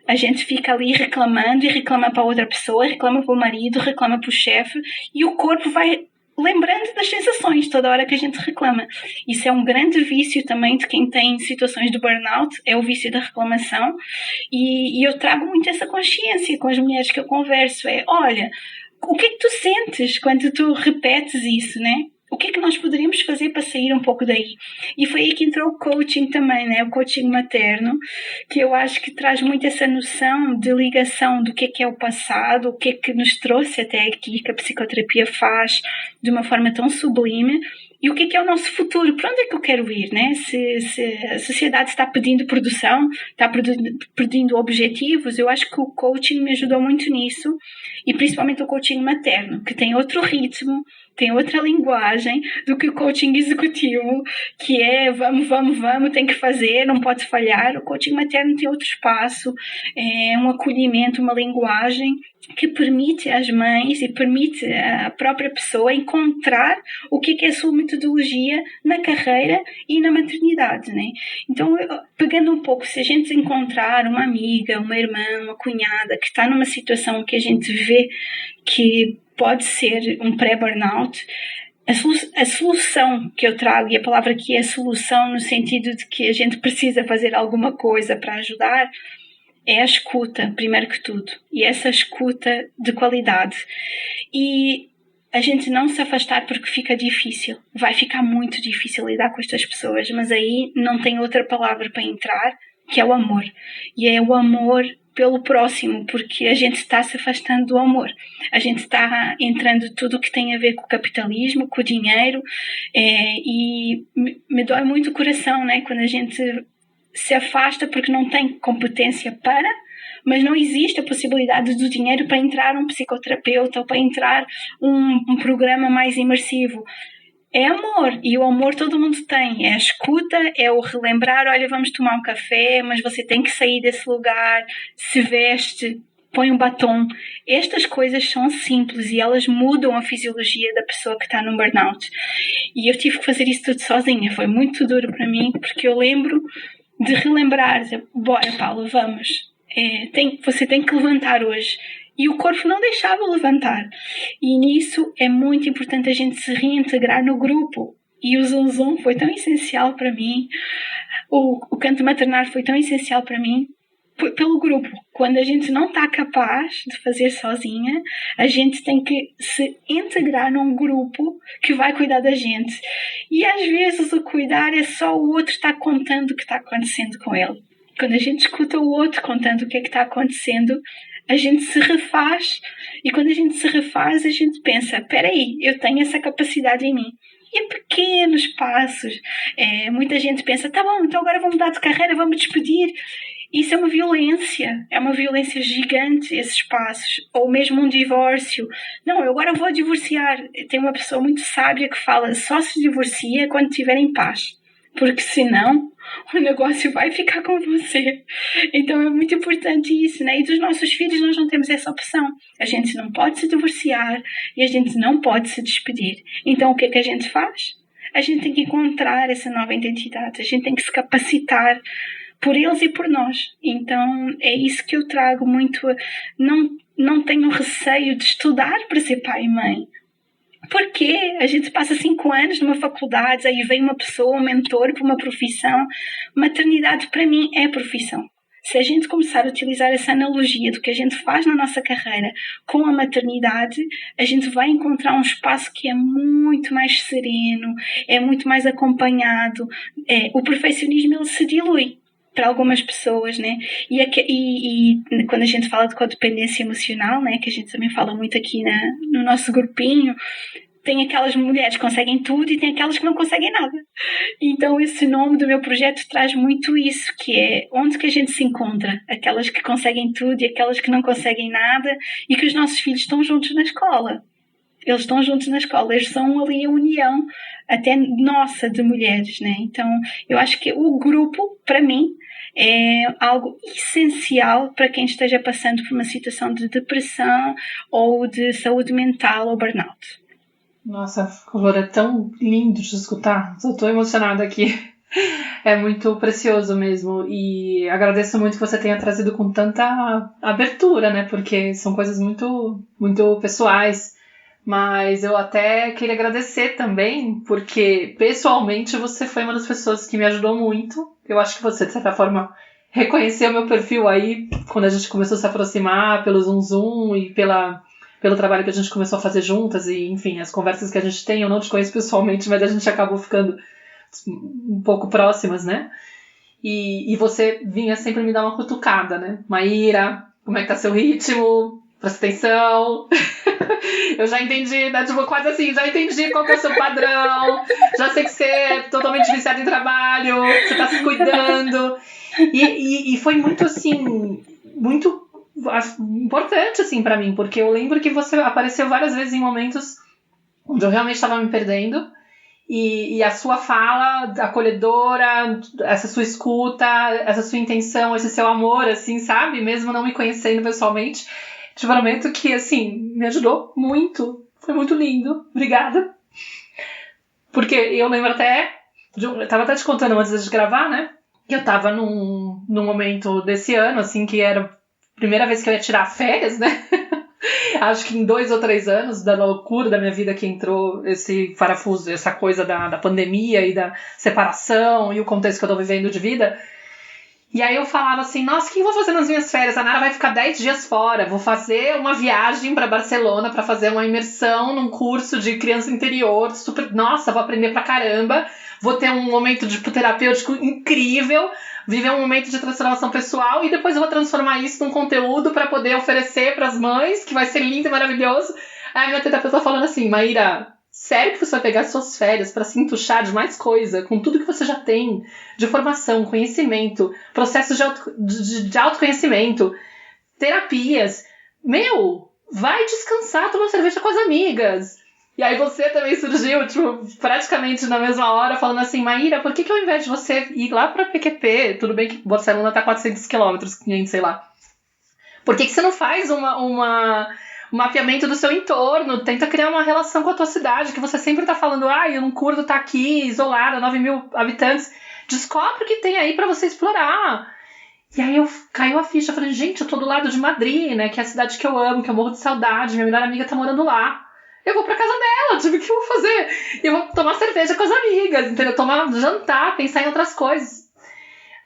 A gente fica ali reclamando e reclama para outra pessoa, reclama para o marido, reclama para o chefe, e o corpo vai lembrando das sensações toda hora que a gente reclama. Isso é um grande vício também de quem tem situações de burnout, é o vício da reclamação, e eu trago muito essa consciência com as mulheres que eu converso, olha, o que é que tu sentes quando tu repetes isso, né? O que é que nós poderíamos fazer para sair um pouco daí? E foi aí que entrou o coaching também, né? O coaching materno, que eu acho que traz muito essa noção de ligação do que é o passado, o que é que nos trouxe até aqui, que a psicoterapia faz de uma forma tão sublime, e o que é o nosso futuro, para onde é que eu quero ir, né? Se a sociedade está pedindo produção, está pedindo objetivos, eu acho que o coaching me ajudou muito nisso, e principalmente o coaching materno, que tem outro ritmo, tem outra linguagem do que o coaching executivo, que é vamos, tem que fazer, não pode falhar. O coaching materno tem outro espaço, é um acolhimento, uma linguagem que permite às mães e permite à própria pessoa encontrar o que é a sua metodologia na carreira e na maternidade, né? Então, pegando um pouco, se a gente encontrar uma amiga, uma irmã, uma cunhada que está numa situação que a gente vê que pode ser um pré-burnout, a solução que eu trago, e a palavra aqui é solução no sentido de que a gente precisa fazer alguma coisa para ajudar, é a escuta, primeiro que tudo. E essa escuta de qualidade. E a gente não se afastar porque fica difícil. Vai ficar muito difícil lidar com estas pessoas, mas aí não tem outra palavra para entrar, que é o amor. E é o amor pelo próximo, porque a gente está se afastando do amor. A gente está entrando tudo o que tem a ver com o capitalismo, com o dinheiro, e me dói muito o coração, né? Quando a gente se afasta porque não tem competência para, mas não existe a possibilidade do dinheiro para entrar um psicoterapeuta ou para entrar um programa mais imersivo. É amor, e o amor todo mundo tem. É a escuta, é o relembrar, olha, vamos tomar um café, mas você tem que sair desse lugar, se veste, põe um batom. Estas coisas são simples e elas mudam a fisiologia da pessoa que está no burnout. E eu tive que fazer isso tudo sozinha. Foi muito duro para mim, porque eu lembro de relembrar, bora Paula, vamos. Você tem que levantar hoje. E o corpo não deixava levantar. E nisso é muito importante a gente se reintegrar no grupo. E o Zum Zum foi tão essencial para mim. O canto maternar foi tão essencial para mim. pelo grupo. Quando a gente não está capaz de fazer sozinha, a gente tem que se integrar num grupo que vai cuidar da gente. E às vezes o cuidar é só o outro estar contando o que está acontecendo com ele. Quando a gente escuta o outro contando o que é que está acontecendo, a gente se refaz. E quando a gente se refaz, a gente pensa, espera aí, eu tenho essa capacidade em mim. E pequenos passos. Muita gente pensa, tá bom, então agora vou mudar de carreira, vou me despedir. Isso é uma violência gigante, esses passos. Ou mesmo um divórcio. Não, eu agora vou divorciar. Tem uma pessoa muito sábia que fala, só se divorcia quando estiver em paz. Porque senão o negócio vai ficar com você. Então é muito importante isso, né? E dos nossos filhos nós não temos essa opção. A gente não pode se divorciar e a gente não pode se despedir. Então o que é que a gente faz? A gente tem que encontrar essa nova identidade. A gente tem que se capacitar por eles e por nós. Então é isso que eu trago muito. Não tenho receio de estudar para ser pai e mãe. Porque a gente passa 5 anos numa faculdade, aí vem uma pessoa, um mentor para uma profissão. Maternidade, para mim, é profissão. Se a gente começar a utilizar essa analogia do que a gente faz na nossa carreira com a maternidade, a gente vai encontrar um espaço que é muito mais sereno, é muito mais acompanhado. O perfeccionismo, ele se dilui para algumas pessoas, né? E quando a gente fala de codependência emocional, né, que a gente também fala muito aqui no nosso grupinho, tem aquelas mulheres que conseguem tudo e tem aquelas que não conseguem nada. Então esse nome do meu projeto traz muito isso, que é onde que a gente se encontra, aquelas que conseguem tudo e aquelas que não conseguem nada, e que os nossos filhos estão juntos na escola. Eles estão juntos na escola, eles são ali a união até nossa de mulheres, né? Então eu acho que o grupo, para mim, é algo essencial para quem esteja passando por uma situação de depressão ou de saúde mental ou burnout. Nossa, Flor, é tão lindo de escutar. Só tô emocionada aqui. É muito precioso mesmo. E agradeço muito que você tenha trazido com tanta abertura, né? Porque são coisas muito, muito pessoais. Mas eu até queria agradecer também, porque pessoalmente você foi uma das pessoas que me ajudou muito. Eu acho que você, de certa forma, reconheceu meu perfil aí quando a gente começou a se aproximar pelo Zoom e pelo trabalho que a gente começou a fazer juntas e, enfim, as conversas que a gente tem. Eu não te conheço pessoalmente, mas a gente acabou ficando um pouco próximas, né? E você vinha sempre me dar uma cutucada, né? Maíra, como é que tá seu ritmo? Presta atenção. Eu já entendi, né? Tipo, quase assim, já entendi qual que é o seu padrão. Já sei que você é totalmente viciado em trabalho, você tá se cuidando. E foi muito, assim, muito importante, assim, pra mim, porque eu lembro que você apareceu várias vezes em momentos onde eu realmente estava me perdendo. E a sua fala acolhedora, essa sua escuta, essa sua intenção, esse seu amor, assim, sabe? Mesmo não me conhecendo pessoalmente, te prometo que, assim, me ajudou muito. Foi muito lindo. Obrigada. Porque eu lembro até... Eu tava até te contando antes de gravar, né? Que eu tava num momento desse ano, assim, que era a primeira vez que eu ia tirar férias, né? Acho que em 2 ou 3 anos da loucura da minha vida que entrou esse parafuso, essa coisa da pandemia e da separação e o contexto que eu tô vivendo de vida. E aí eu falava assim, nossa, o que eu vou fazer nas minhas férias? A Nara vai ficar 10 dias fora, vou fazer uma viagem para Barcelona para fazer uma imersão num curso de criança interior, nossa, vou aprender pra caramba, vou ter um momento de terapêutico incrível, viver um momento de transformação pessoal e depois eu vou transformar isso num conteúdo para poder oferecer para as mães, que vai ser lindo e maravilhoso. Aí a minha terapeuta falando assim, Maíra, sério que você vai pegar suas férias para se entuchar de mais coisa, com tudo que você já tem de formação, conhecimento, processos de autoconhecimento, terapias? Meu, vai descansar, tomar cerveja com as amigas. E aí você também surgiu, tipo, praticamente na mesma hora, falando assim, Maíra, por que ao invés de você ir lá pra PQP, tudo bem que Barcelona tá 400 quilômetros, 500, sei lá, por que você não faz um mapeamento do seu entorno, tenta criar uma relação com a tua cidade, que você sempre tá falando, eu não curto estar aqui, isolada, 9.000 habitantes, descobre o que tem aí pra você explorar. E aí caiu a ficha, eu falei, gente, eu tô do lado de Madrid, né, que é a cidade que eu amo, que eu morro de saudade, minha melhor amiga tá morando lá. Eu vou pra casa dela, tipo, o que eu vou fazer? Eu vou tomar cerveja com as amigas, entendeu? Tomar jantar, pensar em outras coisas.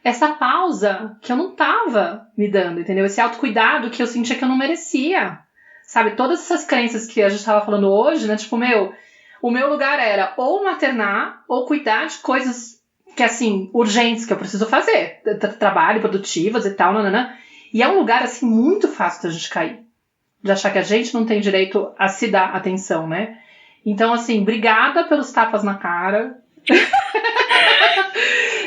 essa pausa que eu não tava me dando, entendeu? Esse autocuidado que eu sentia que eu não merecia. Sabe, todas essas crenças que a gente tava falando hoje, né? Tipo, o meu lugar era ou maternar ou cuidar de coisas que, assim, urgentes que eu preciso fazer. Trabalho, produtivas e tal, nananã. E é um lugar, assim, muito fácil da gente cair. De achar que a gente não tem direito a se dar atenção, né? Então, assim, obrigada pelos tapas na cara.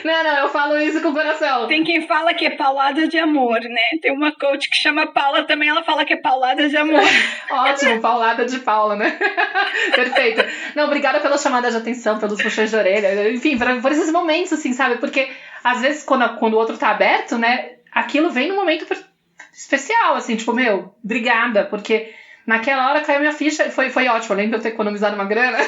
Não, eu falo isso com o coração. Tem quem fala que é paulada de amor, né? Tem uma coach que chama Paula também, ela fala que é paulada de amor. Ótimo, paulada de Paula, né? Perfeito. Não, obrigada pela chamada de atenção, pelos puxões de orelha, enfim, por esses momentos, assim, sabe? Porque, às vezes, quando o outro tá aberto, né, aquilo vem num momento especial, assim, tipo, obrigada, porque naquela hora caiu minha ficha e foi ótimo, além de eu ter economizado uma grana...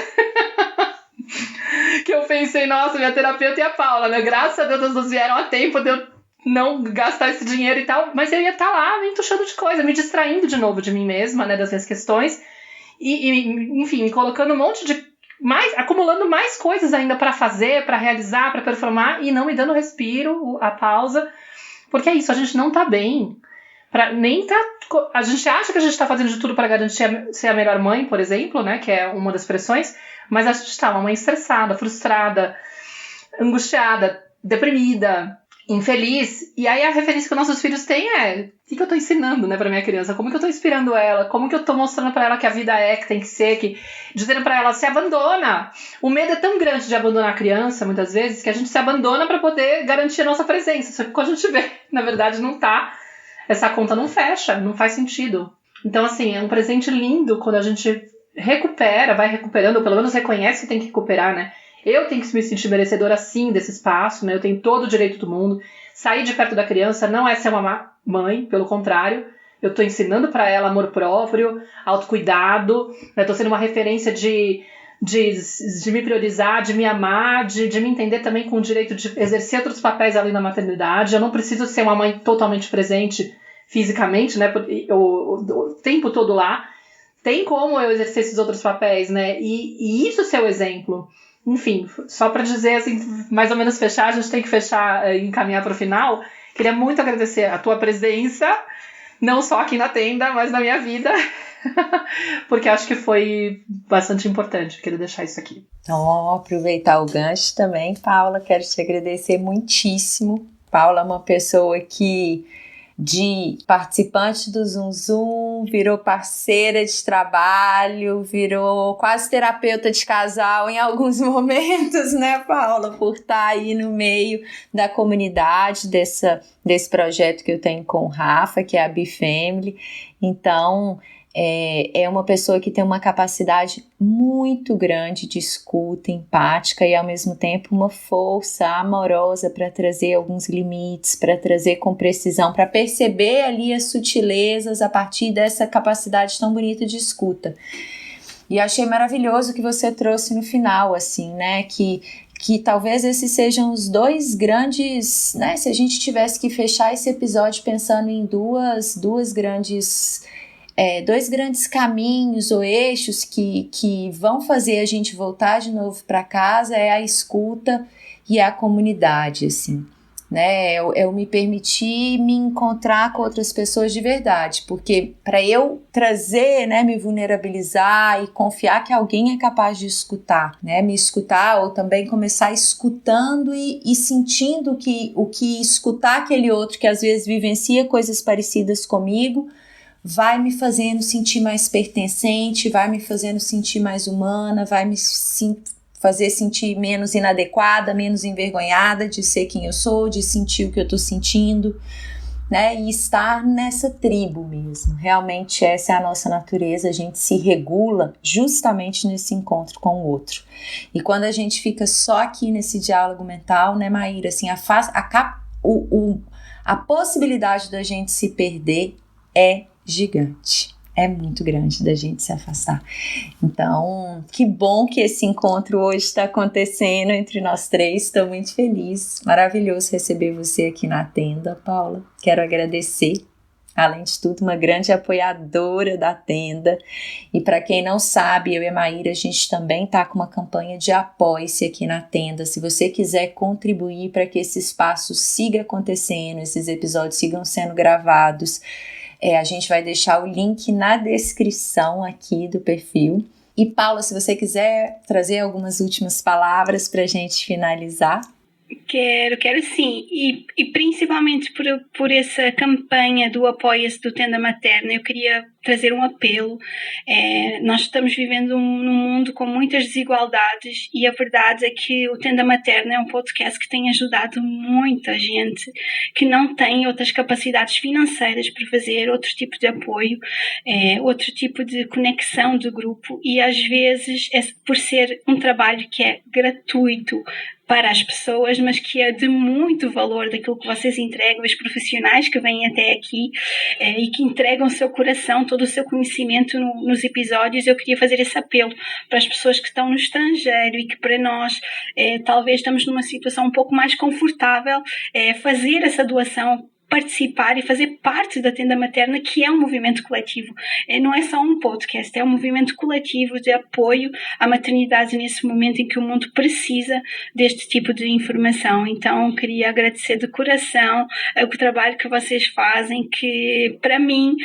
que eu pensei, nossa, minha terapeuta e a Paula, né? Graças a Deus, as duas vieram a tempo de eu não gastar esse dinheiro e tal, mas eu ia estar lá me entuchando de coisa, me distraindo de novo de mim mesma, né? Das minhas questões, enfim, me colocando um monte de... acumulando mais coisas ainda pra fazer, pra realizar, pra performar, e não me dando respiro, a pausa, porque é isso, a gente não tá bem. A gente acha que a gente tá fazendo de tudo pra garantir ser a melhor mãe, por exemplo, né? Que é uma das pressões, mas a gente tá uma mãe estressada, frustrada, angustiada, deprimida, infeliz. E aí a referência que nossos filhos têm é o que eu tô ensinando, né, pra minha criança? Como que eu tô inspirando ela? Como que eu tô mostrando pra ela que a vida que tem que ser, dizendo pra ela, se abandona. O medo é tão grande de abandonar a criança, muitas vezes, que a gente se abandona pra poder garantir a nossa presença. Só que quando a gente vê, na verdade, não tá. Essa conta não fecha, não faz sentido. Então, assim, é um presente lindo quando a gente recupera, vai recuperando, ou pelo menos reconhece que tem que recuperar, né? Eu tenho que me sentir merecedora, sim, desse espaço, né? Eu tenho todo o direito do mundo. Sair de perto da criança não é ser uma mãe, pelo contrário. Eu tô ensinando pra ela amor próprio, autocuidado, né? Tô sendo uma referência de me priorizar, de me amar, de me entender também com o direito de exercer outros papéis além da maternidade. Eu não preciso ser uma mãe totalmente presente fisicamente, né? O tempo todo lá. Tem como eu exercer esses outros papéis, né? E isso ser o exemplo. Enfim, só para dizer, assim, mais ou menos fechar, a gente tem que fechar e encaminhar para o final. Queria muito agradecer a tua presença, não só aqui na tenda, mas na minha vida, porque acho que foi bastante importante. Queria deixar isso aqui. Então, aproveitar o gancho também, Paula, quero te agradecer muitíssimo. Paula é uma pessoa que, de participante do Zum Zum, virou parceira de trabalho, virou quase terapeuta de casal em alguns momentos, né, Paula? Por estar aí no meio da comunidade desse projeto que eu tenho com o Rafa, que é a Bifamily. Então, é uma pessoa que tem uma capacidade muito grande de escuta, empática e ao mesmo tempo uma força amorosa para trazer alguns limites, para trazer com precisão, para perceber ali as sutilezas a partir dessa capacidade tão bonita de escuta. E achei maravilhoso que você trouxe no final, assim, né, que talvez esses sejam os dois grandes, né, se a gente tivesse que fechar esse episódio pensando em dois grandes caminhos ou eixos que vão fazer a gente voltar de novo para casa, é a escuta e a comunidade, assim, né? Eu me permitir me encontrar com outras pessoas de verdade, porque para eu trazer, né, me vulnerabilizar e confiar que alguém é capaz de escutar, né, me escutar, ou também começar escutando e sentindo o que escutar aquele outro que às vezes vivencia coisas parecidas comigo vai me fazendo sentir mais pertencente, vai me fazendo sentir mais humana, vai me fazer sentir menos inadequada, menos envergonhada de ser quem eu sou, de sentir o que eu tô sentindo, né? E estar nessa tribo mesmo. Realmente essa é a nossa natureza, a gente se regula justamente nesse encontro com o outro. E quando a gente fica só aqui nesse diálogo mental, né, Maíra, assim, a possibilidade da gente se perder é gigante, é muito grande da gente se afastar. Então, que bom que esse encontro hoje está acontecendo entre nós três, estou muito feliz, maravilhoso receber você aqui na tenda, Paula, quero agradecer Além de tudo, uma grande apoiadora da Tenda. E para quem não sabe, eu e a Maíra, a gente também está com uma campanha de apoie-se aqui na Tenda. Se você quiser contribuir para que esse espaço siga acontecendo, esses episódios sigam sendo gravados, a gente vai deixar o link na descrição aqui do perfil. E Paula, se você quiser trazer algumas últimas palavras para a gente finalizar. Quero sim, e principalmente por essa campanha do Apoia-se do Tenda Materna, eu queria trazer um apelo. Nós estamos vivendo num mundo com muitas desigualdades e a verdade é que o Tenda Materna é um podcast que tem ajudado muita gente que não tem outras capacidades financeiras para fazer outro tipo de apoio, outro tipo de conexão de grupo, e às vezes por ser um trabalho que é gratuito para as pessoas, mas que é de muito valor daquilo que vocês entregam, os profissionais que vêm até aqui e que entregam o seu coração, todo o seu conhecimento nos episódios. Eu queria fazer esse apelo para as pessoas que estão no estrangeiro e que para nós talvez estamos numa situação um pouco mais confortável, fazer essa doação, participar e fazer parte da Tenda Materna, que é um movimento coletivo. Não é só um podcast, é um movimento coletivo de apoio à maternidade nesse momento em que o mundo precisa deste tipo de informação. Então, queria agradecer de coração o trabalho que vocês fazem, que para mim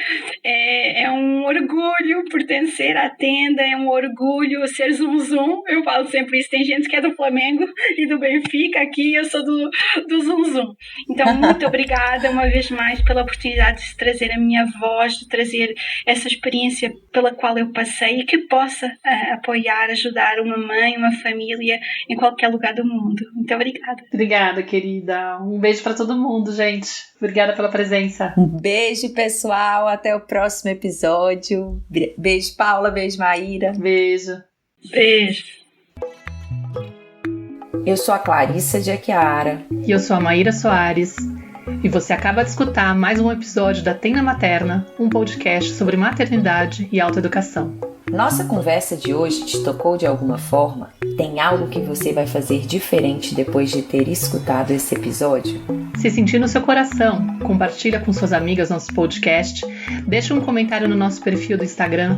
é um orgulho pertencer à Tenda, é um orgulho ser Zum Zum. Eu falo sempre isso, tem gente que é do Flamengo e do Benfica, aqui eu sou do Zum Zum. Então, muito obrigada uma vez mais pela oportunidade de trazer a minha voz, de trazer essa experiência pela qual eu passei e que possa apoiar, ajudar uma mãe, uma família em qualquer lugar do mundo. Muito obrigada. Obrigada, querida. Um beijo para todo mundo, gente. Obrigada pela presença. Um beijo, pessoal. Até o próximo episódio. Beijo, Paula. Beijo, Maíra. Beijo. Beijo. Eu sou a Clarissa de Aquiara. E eu sou a Maíra Soares. E você acaba de escutar mais um episódio da Tenda Materna, um podcast sobre maternidade e autoeducação. Nossa conversa de hoje te tocou de alguma forma? Tem algo que você vai fazer diferente depois de ter escutado esse episódio? Se sentir no seu coração, compartilha com suas amigas nosso podcast, deixa um comentário no nosso perfil do Instagram,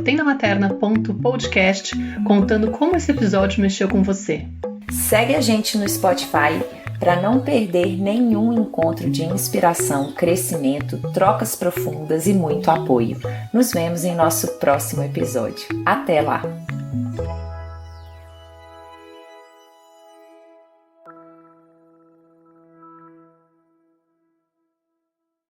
@tendamaterna.podcast, contando como esse episódio mexeu com você. Segue a gente no Spotify para não perder nenhum encontro de inspiração, crescimento, trocas profundas e muito apoio. Nos vemos em nosso próximo episódio. Até lá!